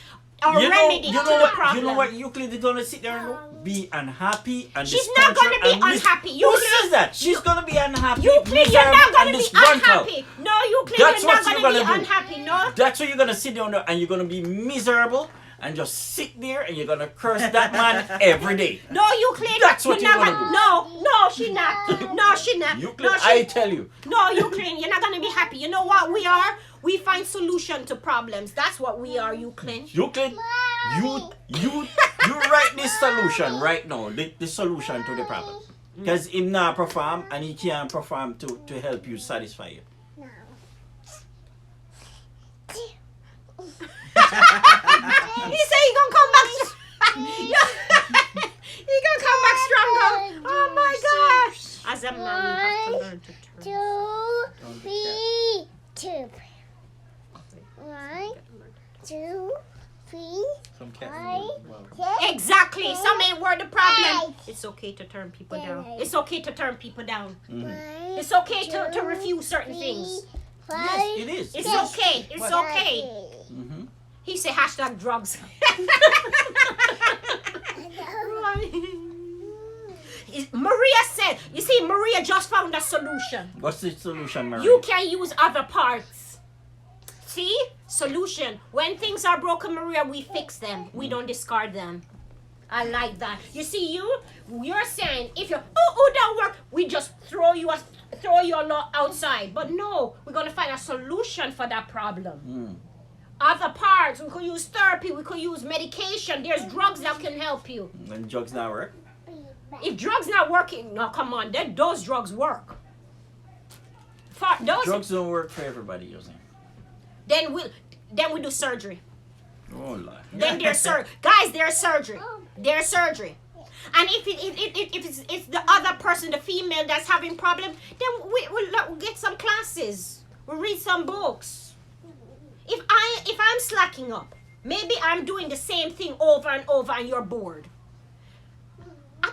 or remedy to the problem. You know what? Euclid is gonna sit there and be unhappy and She's not gonna be unhappy. Who Euclid- says that? She's gonna be unhappy. Euclid, you're not miserable, gonna and be disgruntled. unhappy. No, Euclid, That's you're not what you're gonna be gonna do. unhappy. No. That's what you're gonna sit down there and you're gonna be miserable and just sit there and you're gonna curse that man every day. No, Euclid. That's what you're you're not gonna do. No, she not. No, she not. Euclid, No, I tell you. No, Euclid, you're not gonna be happy. You know what we are? We find solution to problems. That's what we are, Euclid. Euclid, you write this solution right now. The solution to the problem. Because him not perform and he can't perform to help you satisfy you. He said he gonna come back. He gonna come back stronger. Oh my gosh! As a man, you have to learn to turn. 2, 3, 2. 1, 2, 3, Some cat. 5, Wow. 6. Exactly. Some ain't word the problem. It's okay to turn people down. It's okay to turn people down. It's okay to refuse certain things. Yes, it is. It's okay. It's okay. Mm-hmm. He said hashtag drugs. Maria said, you see, Maria just found a solution. What's the solution, Mary? You can use other parts. See? Solution. When things are broken, Maria, we fix them. We don't discard them. I like that. You see, you're saying if your don't work, we just throw throw you outside. But no, we're going to find a solution for that problem. Other parts, we could use therapy, we could use medication. There's drugs that can help you. When drugs not work? If drugs not working, no, come on, then those drugs work. For those, Drugs don't work for everybody, you're saying. then we do surgery. Oh, Lord. Then there's guys, there's surgery. There's surgery. And if it's the other person, the female that's having problem, then we'll get some classes. We'll read some books. If I'm slacking up, maybe I'm doing the same thing over and over and you're bored. I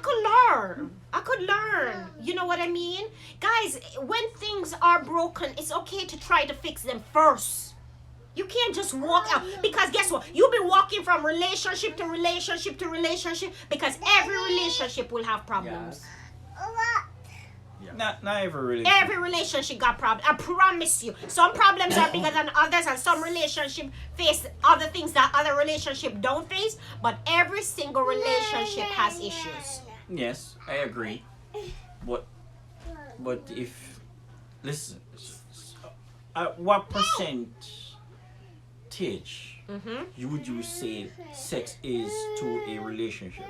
could learn. You know what I mean? Guys, when things are broken, it's okay to try to fix them first. You can't just walk out. Because guess what? You'll be walking from relationship to relationship to relationship because every relationship will have problems. Not every relationship. Every relationship got problems. I promise you. Some problems are bigger than others and some relationship face other things that other relationship don't face. But every single relationship has issues. Yes, I agree. But if, listen, what percentage would you say sex is to a relationship?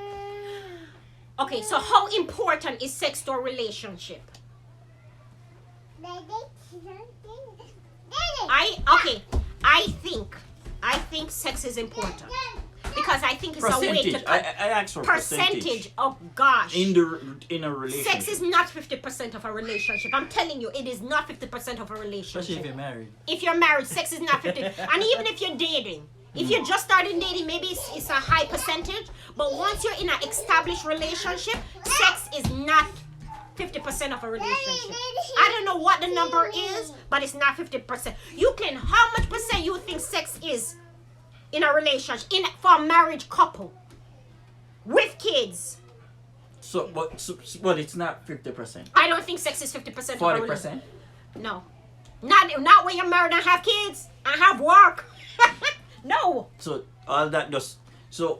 Okay, so how important is sex to a relationship? I think sex is important because I think it's a way Percentage. to I asked for percentage. Oh gosh. in a relationship. Sex is not 50% of a relationship. I'm telling you, it is not 50% of a relationship. Especially if you're married. If you're married, sex is not 50. And even if you're dating, if you're just starting dating, maybe it's a high percentage. But once you're in an established relationship, sex is not 50% of a relationship. I don't know what the number is, but it's not 50%. How much percent you think sex is in a relationship, for a married couple with kids? But it's not 50%. I don't think sex is 50% of a 40%. relationship. No. Not when you're married and have kids and have work. No. So all that just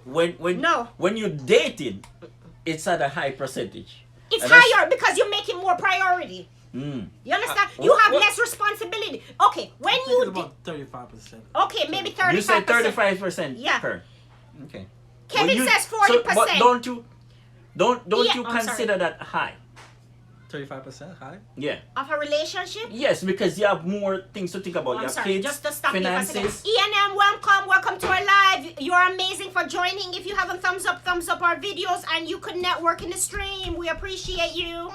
when No. when you're dating, it's at a high percentage. It's And that's- higher because you're making more priority. You understand? You have less responsibility. Okay, when I think you it's about 35%. okay, maybe 35%. You said 35%. Yeah. Per. Okay. Kevin Well, says but 40%. don't you Yeah, you I'm consider that high? 35% high? Yeah. Of a relationship? Yes, because you have more things to think about. I'm You have sorry, kids, just to stop you for a second. finances. E&M, welcome to our live. You're amazing for joining. If you haven't thumbs up our videos and you could network in the stream, we appreciate you.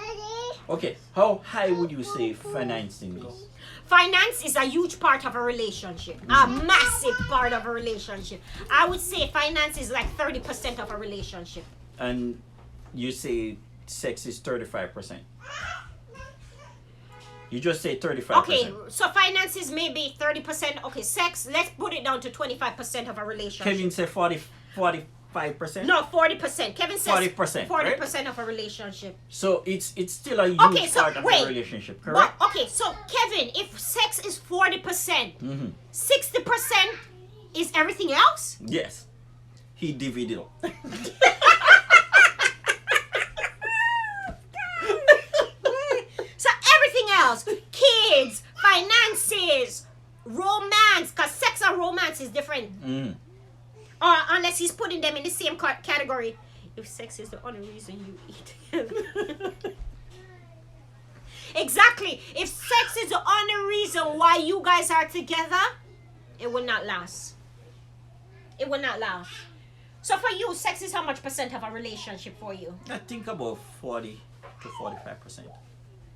Okay, how high would you say financing is? Finance is a huge part of a relationship, a massive part of a relationship. I would say finance is like 30% of a relationship. And you say sex is 35%. You just say 35%. Okay, so finance is maybe 30%. Okay, sex, let's put it down to 25% of a relationship. Kevin said 45%. No, 40%. Kevin says 40%, 40% of a relationship. So it's still a huge Okay, so part of wait. a relationship, correct? But, okay, so Kevin, if sex is 40%, 60% is everything else? Yes. He divided up. So everything else, kids, finances, romance, because sex and romance is different. Or unless he's putting them in the same category. If sex is the only reason you eat. Exactly. If sex is the only reason why you guys are together, it will not last. It will not last. So for you, sex is how much percent of a relationship for you? I think about 40 to 45%.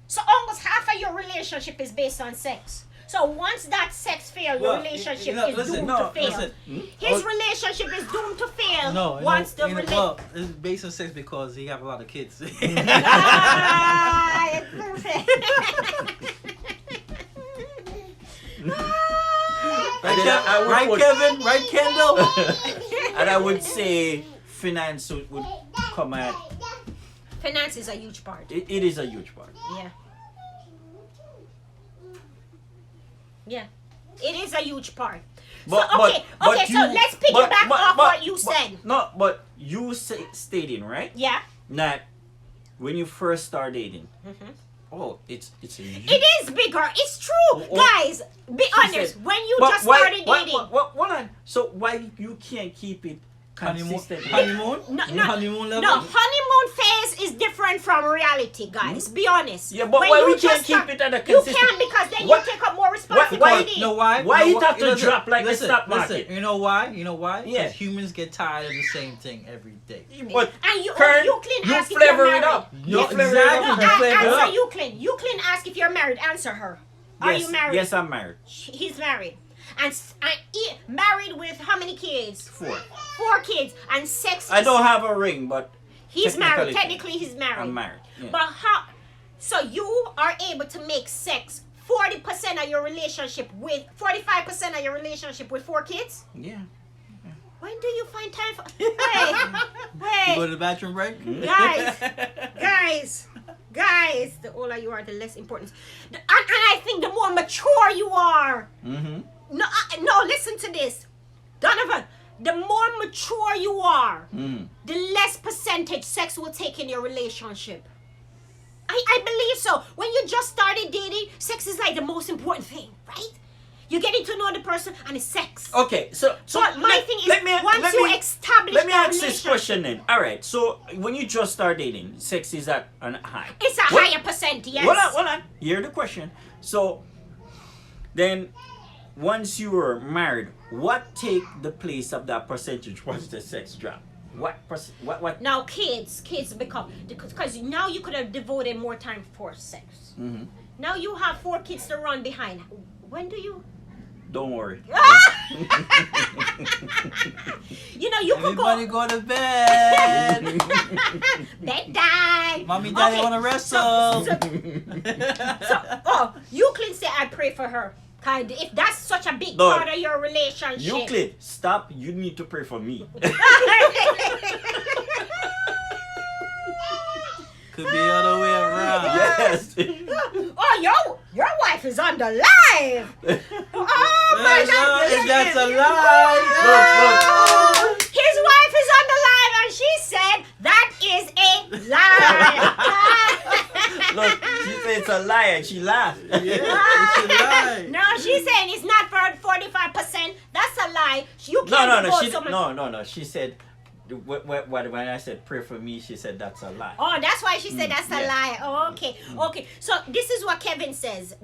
So almost half of your relationship is based on sex. So once that sex fails, your Well, relationship you know, is listen, doomed no, to fail. listen. His relationship is doomed to fail No, once the relationship... well, it's based on sex because he have a lot of kids. Ah, it's perfect. Right, Kevin? Right, Kendall? And I would say finance would come at... Finance is a huge part. It is a huge part. Yeah. Yeah. It is a huge part. But, so, okay, so let's piggyback off what you said. No, but you stating, right? Yeah. That when you first start dating, Oh, it's a It is bigger. It's true, guys. Be honest. said- When you But just started dating, hold on. So why you can't keep it Honeymoon? consistent? Honeymoon? No, You no, honeymoon level? no, honeymoon phase is different from reality, guys. Be honest. Yeah, but When why you we can't just keep start- it at a You consistent? can't because then What- you take up more why- responsibility. You know why? Why You know it have to listen, drop like the listen, stock listen. market? You know why? You know why? Yeah. Because humans get tired of the same thing every day. But And you, Kern, Euclid you ask if you're flavor it married. up. You No, flavor it exactly. up. You flavor it Answer up. Euclid. Euclid ask if you're married. Answer her. Are Yes, you married? yes, I'm married. He's married. And married with how many kids? 4. 4 kids. And sex. I don't have a ring, but He's married. technically- Technically, he's married. I'm married. Yeah. But how? So you are able to make sex 40% of your relationship with 45% of your relationship with 4 kids? Yeah. When do you find time for? You go Wait, to the bathroom break? guys. The older you are, the less important. And I think the more mature you are. Mm-hmm. No, listen to this, Donovan. The more mature you are, the less percentage sex will take in your relationship. I believe so. When you just started dating, sex is like the most important thing, right? You're getting to know the person and it's sex. Okay, so But my thing is, once you establish let me that ask this relationship, question then. All right, so when you just start dating, sex is at an high. it's a What- higher percent, yes. Hold on. Hear the question. So then, once you were married, what take the place of that percentage once the sex drop? What? Now kids become, because now you could have devoted more time for sex. Mm-hmm. Now you have 4 kids to run behind. When do you? Don't worry. You know, you could Everybody go go to bed. bedtime. Mommy, daddy Okay, want to wrestle. So, Euclid said, I pray for her. Kind, if that's such a big No. part of your relationship. Euclid, stop. You need to pray for me. Could be the other way around. Yes. Oh, your wife is on the live. Oh my God! That's a lie. Look. His wife is on the live, and she said that is a lie. Look, she said it's a lie and she laughed. Yeah, it's a lie. No, she's saying it's not for 45%. That's a lie. You can't No. She said, when I said pray for me, she said that's a lie. Oh, that's why she said that's a yeah. lie. Oh, okay. So this is what Kevin says.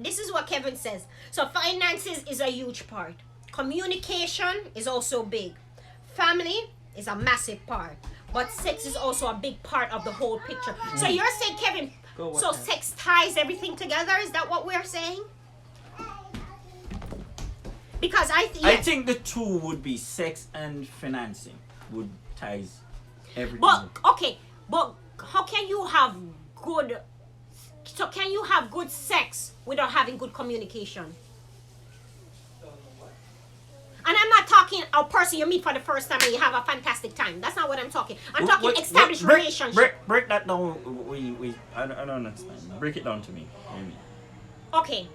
So finances is a huge part. Communication is also big. Family is a massive part. But sex is also a big part of the whole picture. So you're saying, Kevin, Go with so that. sex ties everything together? Is that what we're saying? Because I yes. think the two would be sex and financing would ties everything. But okay, but how can you have good? So can you have good sex without having good communication? And I'm not talking a person you meet for the first time and you have a fantastic time. That's not what I'm talking. I'm talking established relationship. Break that down. I don't understand. Break it down to me. Maybe. Okay,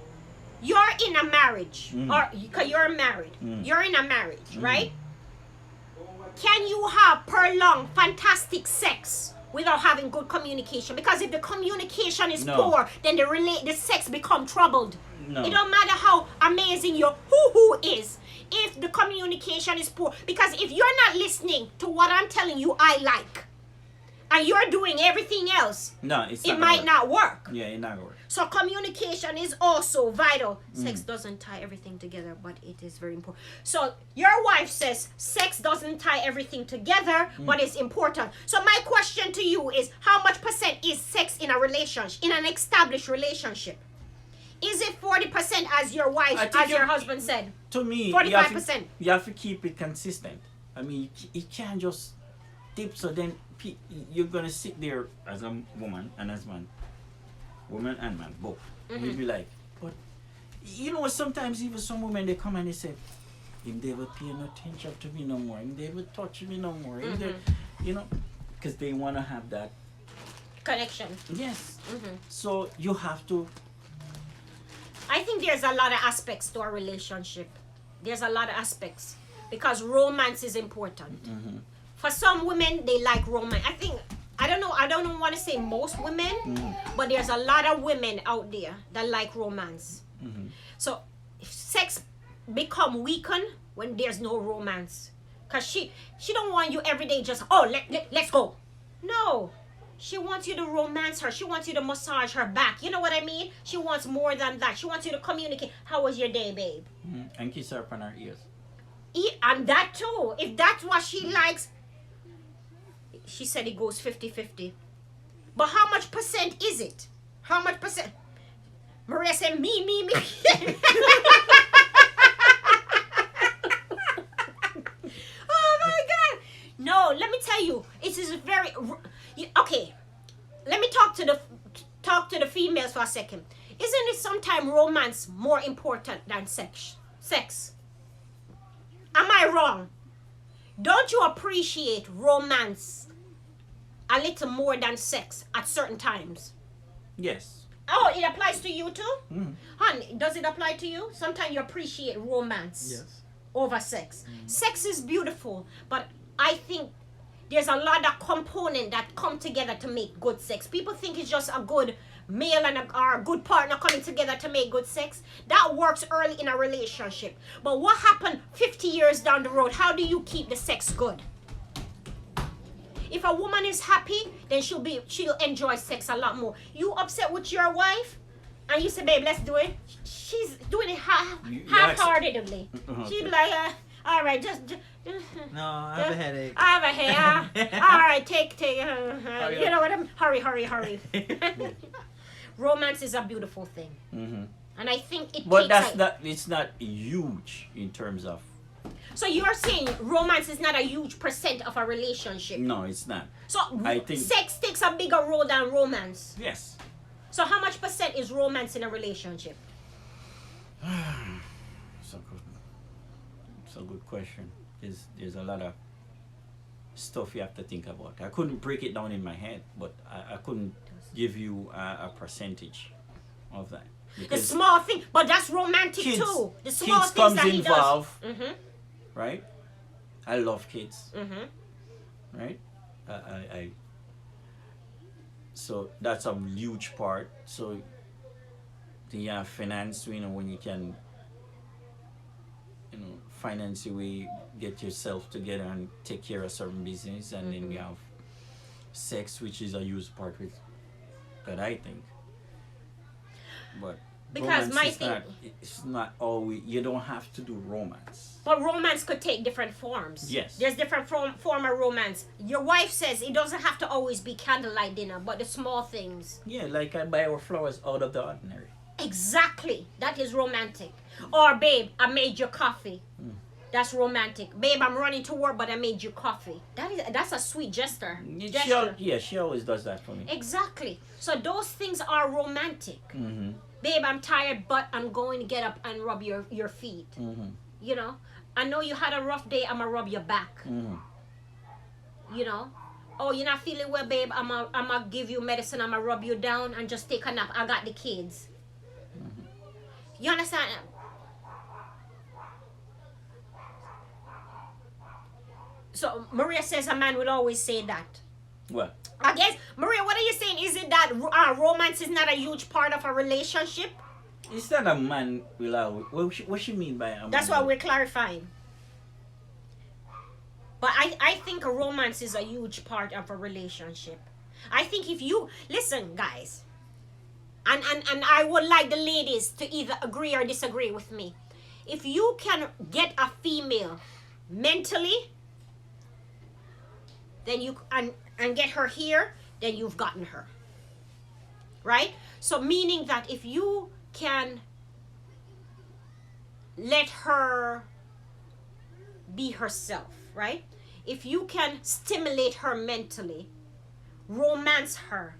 you're in a marriage, Mm. or because you're married. Mm. You're in a marriage, right? Can you have prolonged, fantastic sex without having good communication? Because if the communication is No. poor, then the sex become troubled. No. It don't matter how amazing your hoo-hoo is. If the communication is poor, because if you're not listening to what I'm telling you I like, and you're doing everything else, No, it's it not might not work. Yeah, it's not gonna work. So communication is also vital. Sex doesn't tie everything together, but it is very important. So your wife says sex doesn't tie everything together, but it's important. So my question to you is, how much percent is sex in a relationship, in an established relationship? Is it 40% as your wife, I think as your husband said? To me, 45%. You have to keep it consistent. I mean, you can't just dip. So then you're gonna sit there as a woman and as man, woman and man both. You'll be like, but you know, sometimes even some women they come and they say, if they would pay no attention to me no more, if they would touch me no more, if they, you know, because they wanna have that Connection. yes. So you have to. I think there's a lot of aspects to a relationship. There's a lot of aspects because romance is important. For some women, they like romance. I think I don't want to say most women, but there's a lot of women out there that like romance. So sex become weakened when there's no romance, because she don't want you every day just, oh, let's go. No, she wants you to romance her. She wants you to massage her back. You know what I mean? She wants more than that. She wants you to communicate. How was your day, babe? And kiss her upon her ears. And that too, if that's what she likes. She said it goes 50-50. But how much percent is it? How much percent? Maria said, me. Oh my God. No, let me tell you, it is very, okay, let me talk to the females for a second. Isn't it sometimes romance more important than sex? Am I wrong? Don't you appreciate romance a little more than sex at certain times? Yes. Oh, it applies to you too? Mm. Honey, does it apply to you? Sometimes you appreciate romance Yes. over sex. Sex is beautiful, but I think there's a lot of components that come together to make good sex. People think it's just a good male and a good partner coming together to make good sex. That works early in a relationship. But what happened 50 years down the road? How do you keep the sex good? If a woman is happy, then she'll enjoy sex a lot more. You upset with your wife and you say, babe, let's do it. She's doing it half-heartedly. She'll be like, all right, just No, I have a headache. I have a headache. All right, take. You know what? Hurry. Romance is a beautiful thing, and I think it. But takes it's not huge in terms of. So you're saying romance is not a huge percent of a relationship? No, it's not. So I think sex takes a bigger role than romance. Yes. So how much percent is romance in a relationship? It's a good question. There's a lot of stuff you have to think about. I couldn't break it down in my head, but I couldn't give you a percentage of that. The small thing, but that's romantic too. The small kids things comes that he involved, does. right? I love kids, right? So that's a huge part. So the finance, when you can, finance your way, get yourself together and take care of certain business, and then we have sex, which is a huge part with that, I think. But because my thing, it's not always, you don't have to do romance. But romance could take different forms. Yes. There's different form of romance. Your wife says it doesn't have to always be candlelight dinner, but the small things. Yeah, like I buy our flowers out of the ordinary. Exactly. That is romantic. Or, babe, I made you coffee. That's romantic. Babe, I'm running to work, but I made you coffee. That's a sweet gesture. She always does that for me. Exactly. So those things are romantic. Babe, I'm tired, but I'm going to get up and rub your feet. You know, I know you had a rough day. I'm gonna rub your back. You know, oh, you're not feeling well, babe. I'm gonna give you medicine. I'm gonna rub you down and just take a nap. I got the kids. You understand? So Maria says a man will always say that. What? I guess, Maria, what are you saying? Is it that romance is not a huge part of a relationship? It's not a man will always. What she mean by a man? That's what we're clarifying. But I think a romance is a huge part of a relationship. I think if you listen, guys, and I would like the ladies to either agree or disagree with me. If you can get a female mentally, then you and get her here, then you've gotten her. Right? So meaning that if you can let her be herself, right? If you can stimulate her mentally, romance her,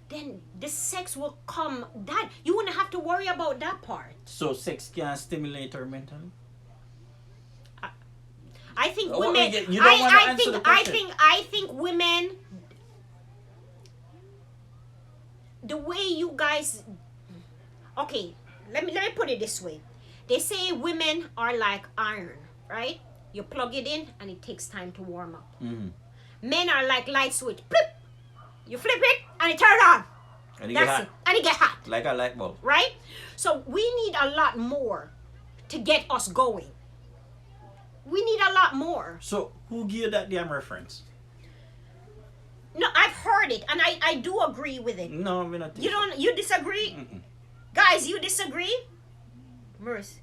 then the sex will come. That you wouldn't have to worry about that part. So sex can stimulate her mentally? I think Oh, women. you don't want to answer the question. I think women. The way you guys. Okay, let me put it this way. They say women are like iron, right? You plug it in and it takes time to warm up. Men are like light switch. Flip. You flip it and it turn on. And it get That's hot. it. And it get hot. Like a light bulb. Right? So we need a lot more to get us going. We need a lot more. So who gave you that damn reference? No, I've heard it and I do agree with it. No, we're not. You disagree? Mm-mm. Guys, you disagree? Maurice,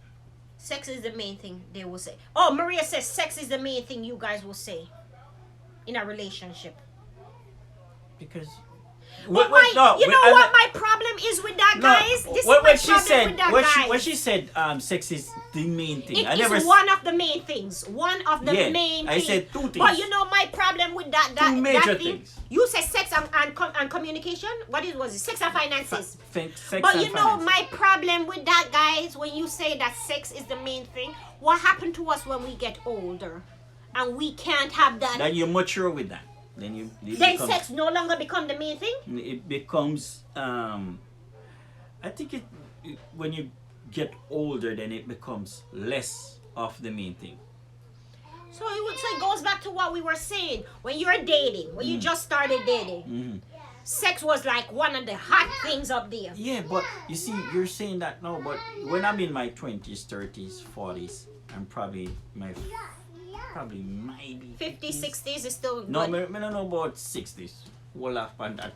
sex is the main thing they will say. Oh, Maria says sex is the main thing you guys will say in a relationship. Because But what my problem is with that, guys? This is my problem with that, guys. when she said sex is the main thing. It is one of the main things. One of the main things. I said two things. But you know my problem with that Two major that thing. things. You said sex and communication. What was it? Sex and finances. Sex But and you know finances. my problem with that, guys. When you say that sex is the main thing, what happened to us when we get older, and we can't have that? Then you mature with that. Then sex no longer become the main thing. It becomes. I think when you get older, then it becomes less of the main thing. So it goes back to what we were saying when you're dating, when you just started dating. Mm-hmm. Sex was like one of the hot things up there. Yeah, but you see, you're saying that now, but when I'm in my 20s, 30s, 40s, I'm probably maybe 50s, 60s is still no, good. I don't know about 60s. We'll laugh on that.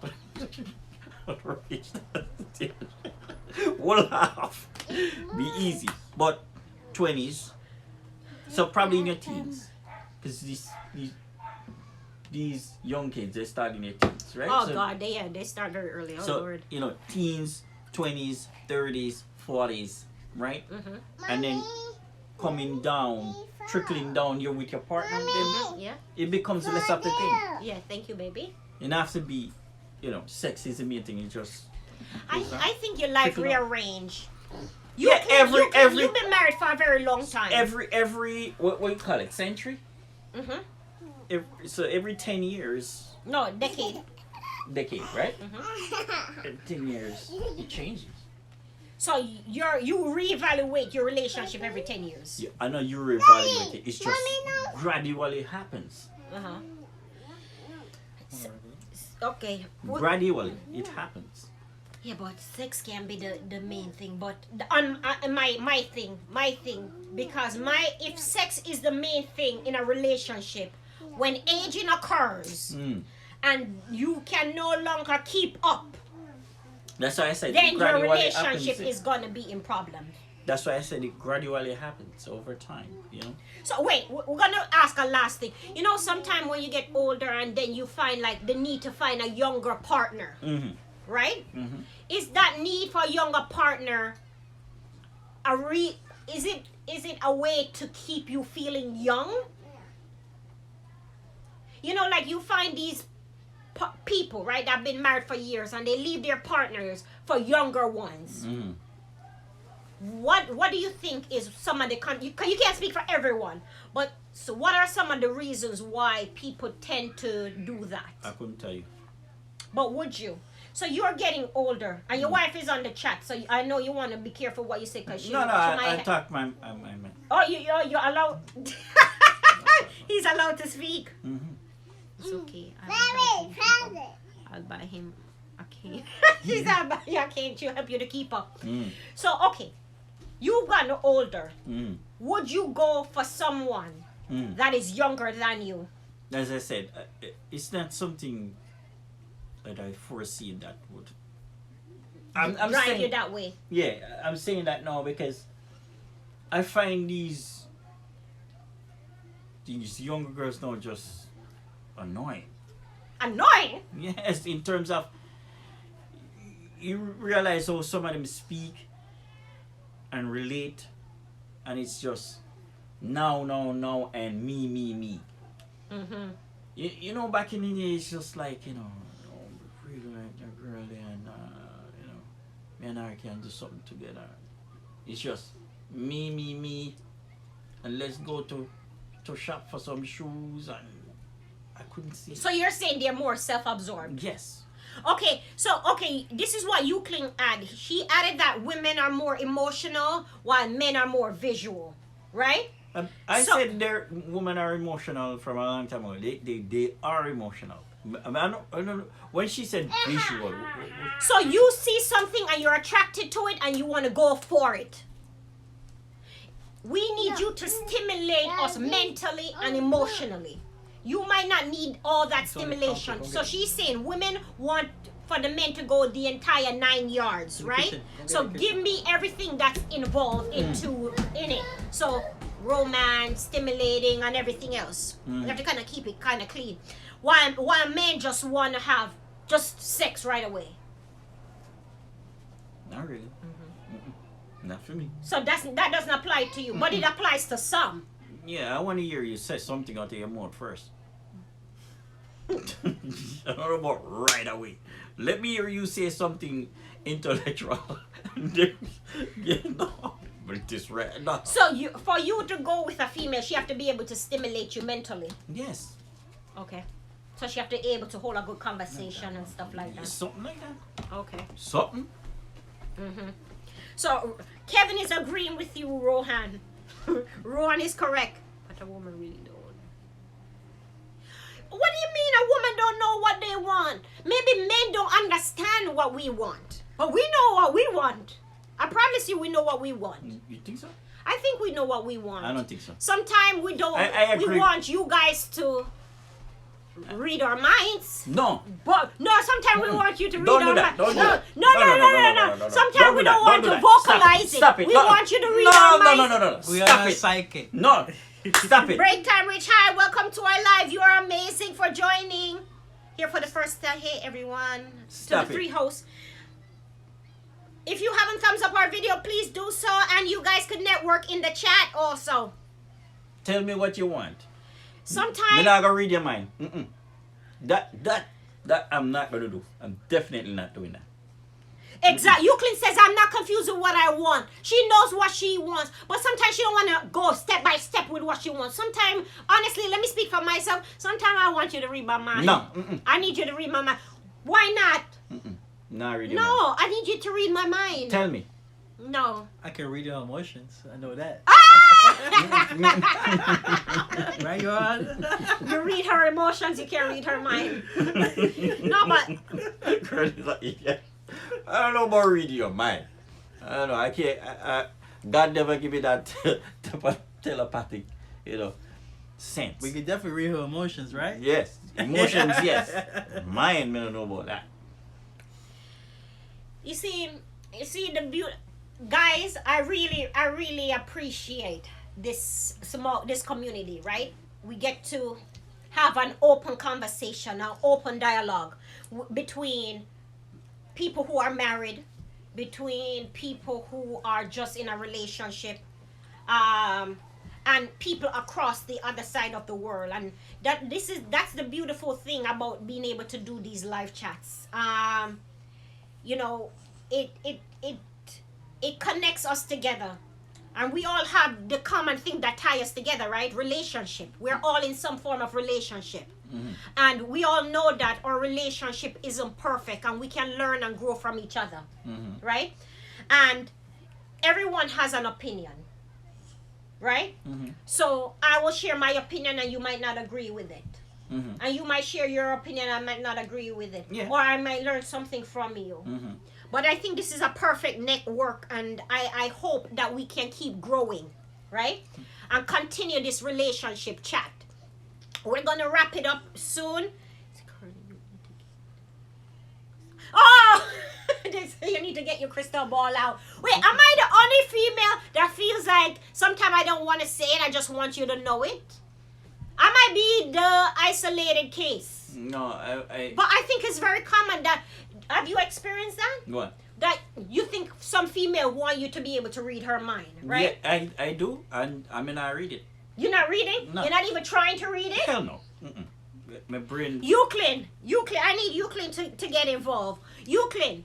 We'll laugh. Be easy. But 20s, so probably in your teens, because these young kids, they start in their teens, right? Oh so, God, they start very early. Oh so Lord. teens, 20s, 30s, 40s, right? Mm-hmm. And then coming down, trickling down here with your partner, then Yeah, it becomes less of the thing. yeah. Thank you, baby. It have to be, sex is the main thing. It just. I think your life Trickle down. rearrange. Yeah, You've been married for a very long time. Every what you call it, century? Mm-hmm. So every 10 years, No, decade. right? Mm-hmm. Every 10 years, it changes. So you reevaluate your relationship every 10 years. Yeah, I know you reevaluate it. It's just gradually happens. Uh-huh. Okay. Gradually, it happens. Yeah, but sex can be the main thing. But my thing, because if sex is the main thing in a relationship, when aging occurs and you can no longer keep up, That's why I said then it your gradually relationship happens. is gonna be in problem. That's why I said it gradually happens over time. So wait, we're gonna ask a last thing. Sometime when you get older and then you find like the need to find a younger partner, right? Mm-hmm. Is that need for a younger partner is it a way to keep you feeling young? Like you find these people, right, that have been married for years and they leave their partners for younger ones. Mm-hmm. What do you think is some of the you can't speak for everyone, but so what are some of the reasons why people tend to do that? I couldn't tell you. But would you? So you're getting older, and your wife is on the chat. So I know you want to be careful what you say, because I talk my. Oh, you're allowed. He's allowed to speak. Mm-hmm. It's okay. I'll buy him a cane. He's not buy you a cane to help you to keep up. So okay, you've gotten older. Would you go for someone that is younger than you? As I said, it's not something that I foresee that would. I'm drive saying you that way. Yeah, I'm saying that now because I find these younger girls now just annoying. Annoying? Yes, in terms of you realize how some of them speak and relate, and it's just now, and me. Mm-hmm. Back in the day, it's just like really like a girl and me and her can do something together. It's just me, and let's go to shop for some shoes, and I couldn't see. So you're saying they're more self-absorbed? Yes. Okay, this is what Euclid added. She added that women are more emotional while men are more visual, right? I So- said women are emotional from a long time ago. They are emotional. I don't know. When she said visual, So you see something and you're attracted to it and you want to go for it. We need you to stimulate us mentally and emotionally. You might not need all that stimulation. So she's saying women want for the men to go the entire 9 yards, right? So give me everything that's involved in it. So romance, stimulating, and everything else. You have to kind of keep it kind of clean. While men just want to have just sex right away. not really. Not for me. So that doesn't apply to you, but it applies to some. Yeah, I want to hear you say something out of your mouth first. I don't know about right away. Let me hear you say something intellectual. But it is right now. So for you to go with a female, she have to be able to stimulate you mentally. Yes. Okay. So she have to be able to hold a good conversation and stuff like that. Something like that. Okay. Something. So Kevin is agreeing with you, Rohan. Rohan is correct. But a woman really don't. What do you mean a woman don't know what they want? Maybe men don't understand what we want. But we know what we want. I promise you we know what we want. You think so? I think we know what we want. I don't think so. Sometimes we don't. I we agree. want you guys to read our minds. No. But no, sometimes we want you to read Don't our do that. minds. Don't do No, that. no. Sometimes we don't want to vocalize it. Stop it. We No. want you to read our minds. No. We Stop are it. psychic. No. Stop it. Break time, Rich. Hi, welcome to our live. You are amazing for joining. Here for the first time. Hey, everyone. Stop to the it. 3 hosts. If you haven't thumbs up our video, please do so. And you guys could network in the chat also. Tell me what you want. I'm Sometimes. not gonna read your mind. That I'm not gonna do. I'm definitely not doing that. Exactly. Euclid says, I'm not confused with what I want. She knows what she wants. But sometimes she don't want to go step by step with what she wants. Sometimes, honestly, let me speak for myself. Sometimes I want you to read my mind. No. I need you to read my mind. Why not? Not read your mind. No, I need you to read my mind. Tell me. No. I can read your emotions. I know that. Ah! Right, Johan? You read her emotions, you can't read her mind. No, but Kern is like, yeah. I don't know about reading your mind. I don't know. I can't. God never give me that telepathic, sense. We could definitely read her emotions, right? Yes. Emotions, yes. Mind, I don't know about that. you see the beauty. Guys, I really appreciate this community, right? We get to have an open conversation, an open dialogue between people who are married, between people who are just in a relationship, and people across the other side of the world. And that's the beautiful thing about being able to do these live chats. It connects us together. And we all have the common thing that ties us together, right? Relationship. We're all in some form of relationship. And we all know that our relationship isn't perfect and we can learn and grow from each other, right? And everyone has an opinion, right? So I will share my opinion and you might not agree with it. And you might share your opinion and I might not agree with it. Yeah. Or I might learn something from you. But I think this is a perfect network and I hope that we can keep growing, right? And continue this relationship chat. We're going to wrap it up soon. Oh! You need to get your crystal ball out. Wait, am I the only female that feels like sometimes I don't want to say it, I just want you to know it? I might be the isolated case. No, I But I think it's very common that... Have you experienced that? what? That you think some female want you to be able to read her mind, right? Yeah, I do, and I mean I read it. You're not reading? No. You're not even trying to read it? Hell no. My brain. Euclid, I need Euclid to get involved. Euclid,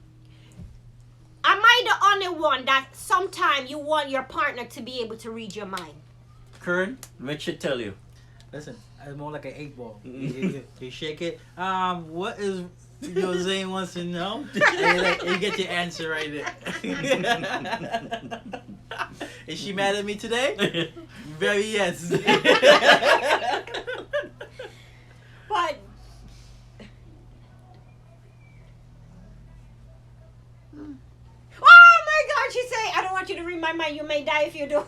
am I the only one that sometime you want your partner to be able to read your mind? Kern, what should tell you? Listen, it's more like an 8-ball. You shake it. What is Zane wants to know? And you get your answer right there. Is she mad at me today? Very yes. But oh my God, she say, I don't want you to read my mind. You may die if you do.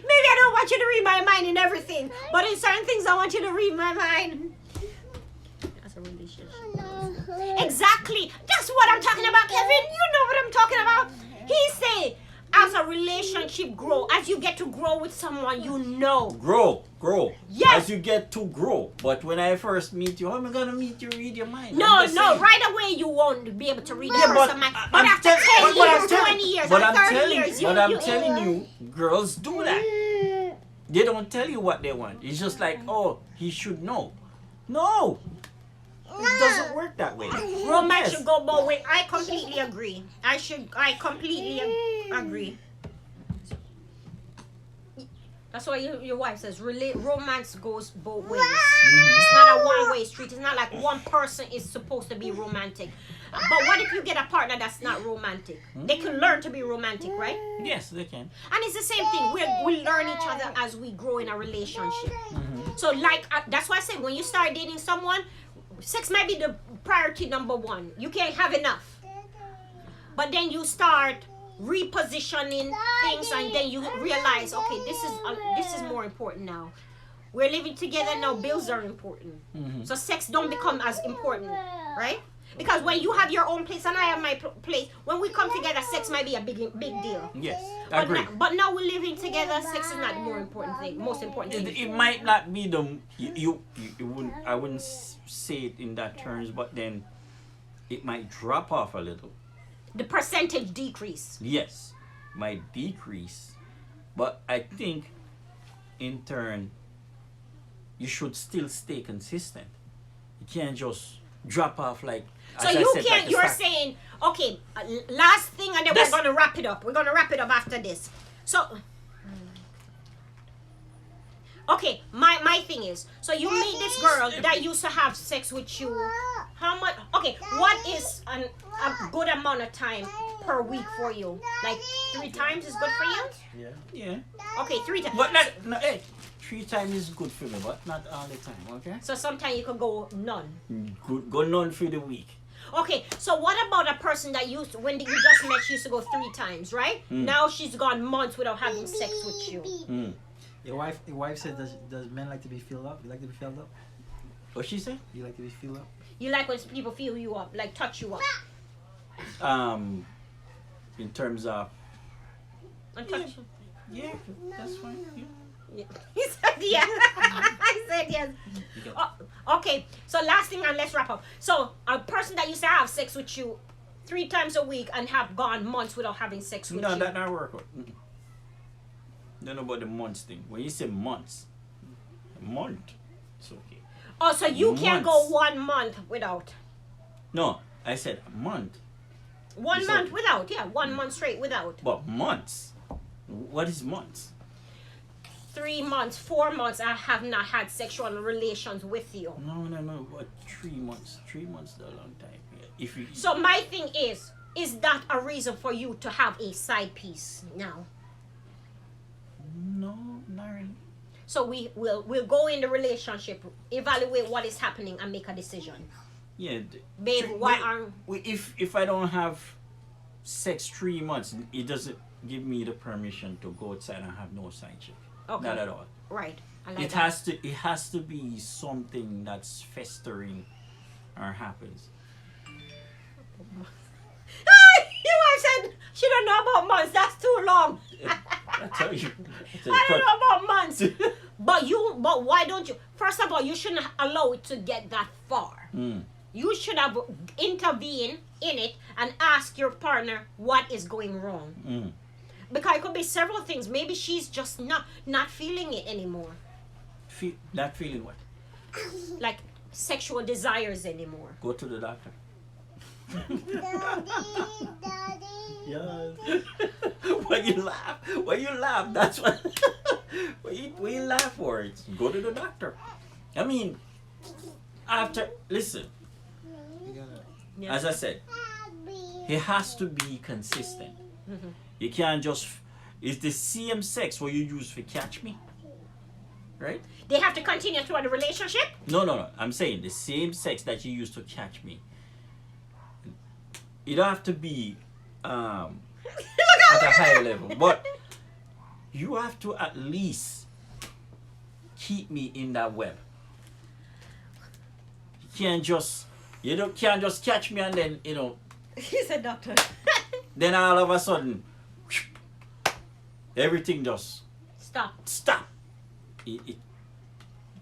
Maybe I don't want you to read my mind in everything, but in certain things I want you to read my mind. That's a relationship. Exactly. That's what I'm talking about, Kevin. You know what I'm talking about. He said, as a relationship grow, as you get to grow with someone, you know. Grow. Yes. As you get to grow. But when I first meet you, how am I gonna meet you? Read your mind. No, right away you won't be able to read a Yeah, person's mind. But after 10 years, 20 years, or 30 years, I'm telling you, girls do that. They don't tell you what they want. It's just like, oh, he should know. No. It doesn't work that way. Romance should go both ways. I completely agree. I completely agree. That's why your wife says romance goes both ways. It's not a one-way street. It's not like one person is supposed to be romantic. But what if you get a partner that's not romantic? They can learn to be romantic, right? Yes, they can. And it's the same thing. We learn each other as we grow in a relationship. So that's why I say when you start dating someone, sex might be the priority number one. You can't have enough. But then you start repositioning things and then you realize, okay, this is more important now. We're living together now, bills are important. So sex don't become as important, right? Because when you have your own place and I have my place, when we come together, sex might be a big deal. Yes, I agree. But now we're living together, sex is not the most important thing. It might not be the you wouldn't. I wouldn't say it in that terms, but then it might drop off a little. The percentage decrease. Yes, might decrease, but I think in turn you should still stay consistent. You can't just drop off like. So you can't. You're saying, okay, last thing, and then we're gonna wrap it up. We're gonna wrap it up after this. So, okay, my thing is, so you meet this girl that used to have sex with you. How much? Okay, what is a good amount of time per week for you? Like 3 times is good for you? Yeah. Okay, 3 times. But no, hey, 3 times is good for me, but not all the time. Okay. So sometimes you could go none. Go none for the week. Okay, so what about a person that when you just met, she used to go 3 times, right? Now she's gone months without having sex with you. Your wife said, does men like to be filled up? You like to be filled up? What she said? You like to be filled up? You like when people feel you up, like touch you up. In terms of. And touch you. Yeah, that's fine. Yeah. He said yeah. I said yes. Okay, so last thing and let's wrap up. So a person that used to have sex with you 3 times a week and have gone months without having sex with you. No, that not work. Don't know about the months thing. When you say months, a month, it's okay. Oh, so you can't go 1 month without. No, I said a month. 1 month without, yeah, 1 month straight without. But months? What is months? 3 months, 4 months, I have not had sexual relations with you. No. But 3 months. 3 months is a long time. Yeah. So my thing is that a reason for you to have a side piece now? No, not really. So we'll go in the relationship, evaluate what is happening, and make a decision. Yeah. Babe, why aren't... If I don't have sex 3 months, it doesn't give me the permission to go outside and have no side chick. Okay. Not at all. Right. I like It has to be something that's festering or happens. Your wife said she don't know about months. That's too long. I tell you. I don't know about months. But why don't you? First of all, you shouldn't allow it to get that far. You should have intervened in it and ask your partner what is going wrong. Because it could be several things. Maybe she's just not feeling it anymore. Not feeling what? Like sexual desires anymore. Go to the doctor. Daddy. Yes. When you laugh, that's what. when you laugh for it, go to the doctor. I mean, listen. Yeah. As I said, he has to be consistent. You can't just. It's the same sex what you use for catch me, right? They have to continue throughout the relationship? No. I'm saying the same sex that you use to catch me. It don't have to be at a higher level, but you have to at least keep me in that web. You can't just catch me and then He's a doctor. then all of a sudden everything just stop.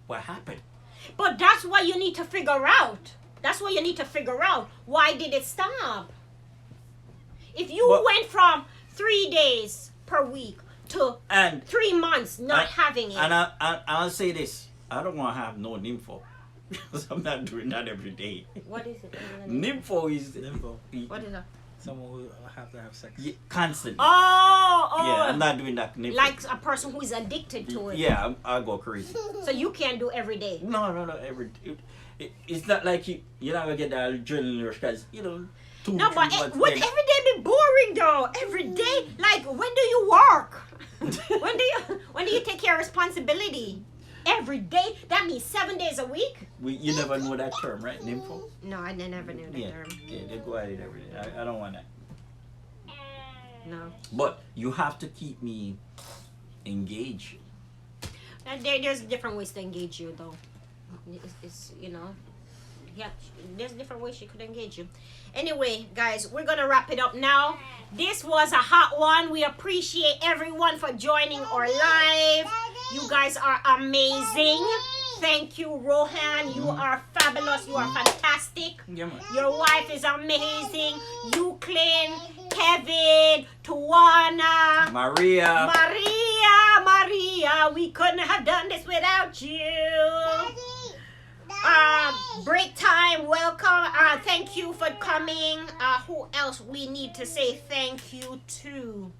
What happened? But that's what you need to figure out. Why did it stop? If you went from 3 days per week to 3 months not having it. And I'll say this. I don't want to have no nympho. Because I'm not doing that every day. What is it? Nympho is... Nympho. What is that? Someone who have to have sex. Yeah, constantly. Oh. Yeah, I'm not doing that nympho. Like a person who is addicted to it. Yeah, I'll go crazy. So you can't do every day. No, every it's not like you're not going to get that adrenaline rush because, 2, No, 3 but months would then- every day be boring though? Every day, like when do you work? when do you take care of responsibility? Every day? That means 7 days a week? You never know that term, right? Nympho? No, I never knew that Yeah, term. yeah, they go at it every day. I don't want that. No. But you have to keep me engaged. There's different ways to engage you though. It's yeah, there's different ways she could engage you. Anyway, guys, we're gonna wrap it up now. This was a hot one. We appreciate everyone for joining our live. You guys are amazing. Thank you, Rohan. You are fabulous. You are fantastic. Yeah, man. Your wife is amazing. Euclid, Kevin, Tawana, Maria. Maria. We couldn't have done this without you. Break time, welcome. Thank you for coming. Who else we need to say thank you to?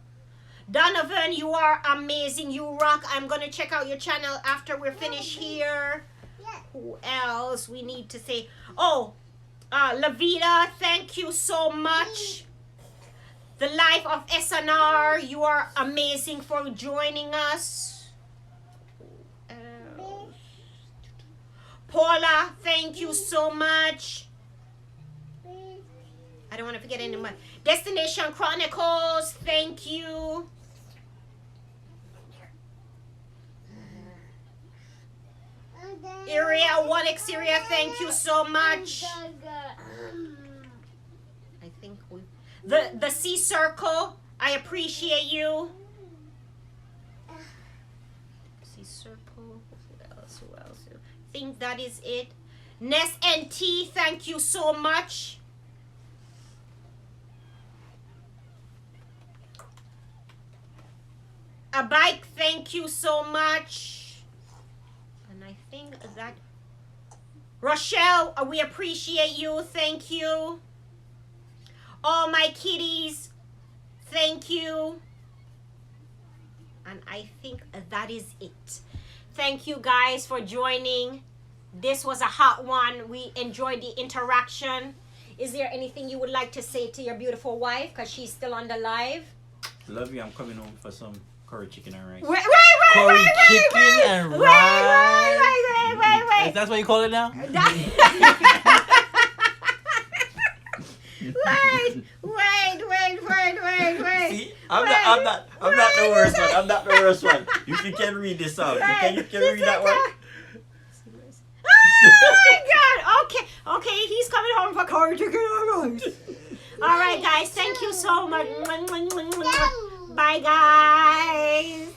Donovan, you are amazing. You rock. I'm gonna check out your channel after we're finished here. Who else we need to say? Oh, Lavita, thank you so much. The Life of SNR, you are amazing for joining us. Paula, thank you so much. I don't want to forget anyone. Destination Chronicles, thank you. Area 1X Area, thank you so much. I think the Sea Circle, I appreciate you. Sea Circle, who else? I think that is it. Ness NT, thank you so much. A Bike, thank you so much. And I think that Rochelle, we appreciate you. Thank you. All my kitties, thank you. And I think that is it. Thank you guys for joining. This was a hot one. We enjoyed the interaction. Is there anything you would like to say to your beautiful wife? Because she's still on the live. Love you. I'm coming home for some curry chicken and rice. Wait. Curry chicken and rice. Wait. That's what you call it now? Wait. See, I'm not the worst one. I'm not the worst one. If you can read this out, you can read that one. Oh my God! Okay, he's coming home for curry chicken and rice. All right, guys, thank you so much. Bye, guys.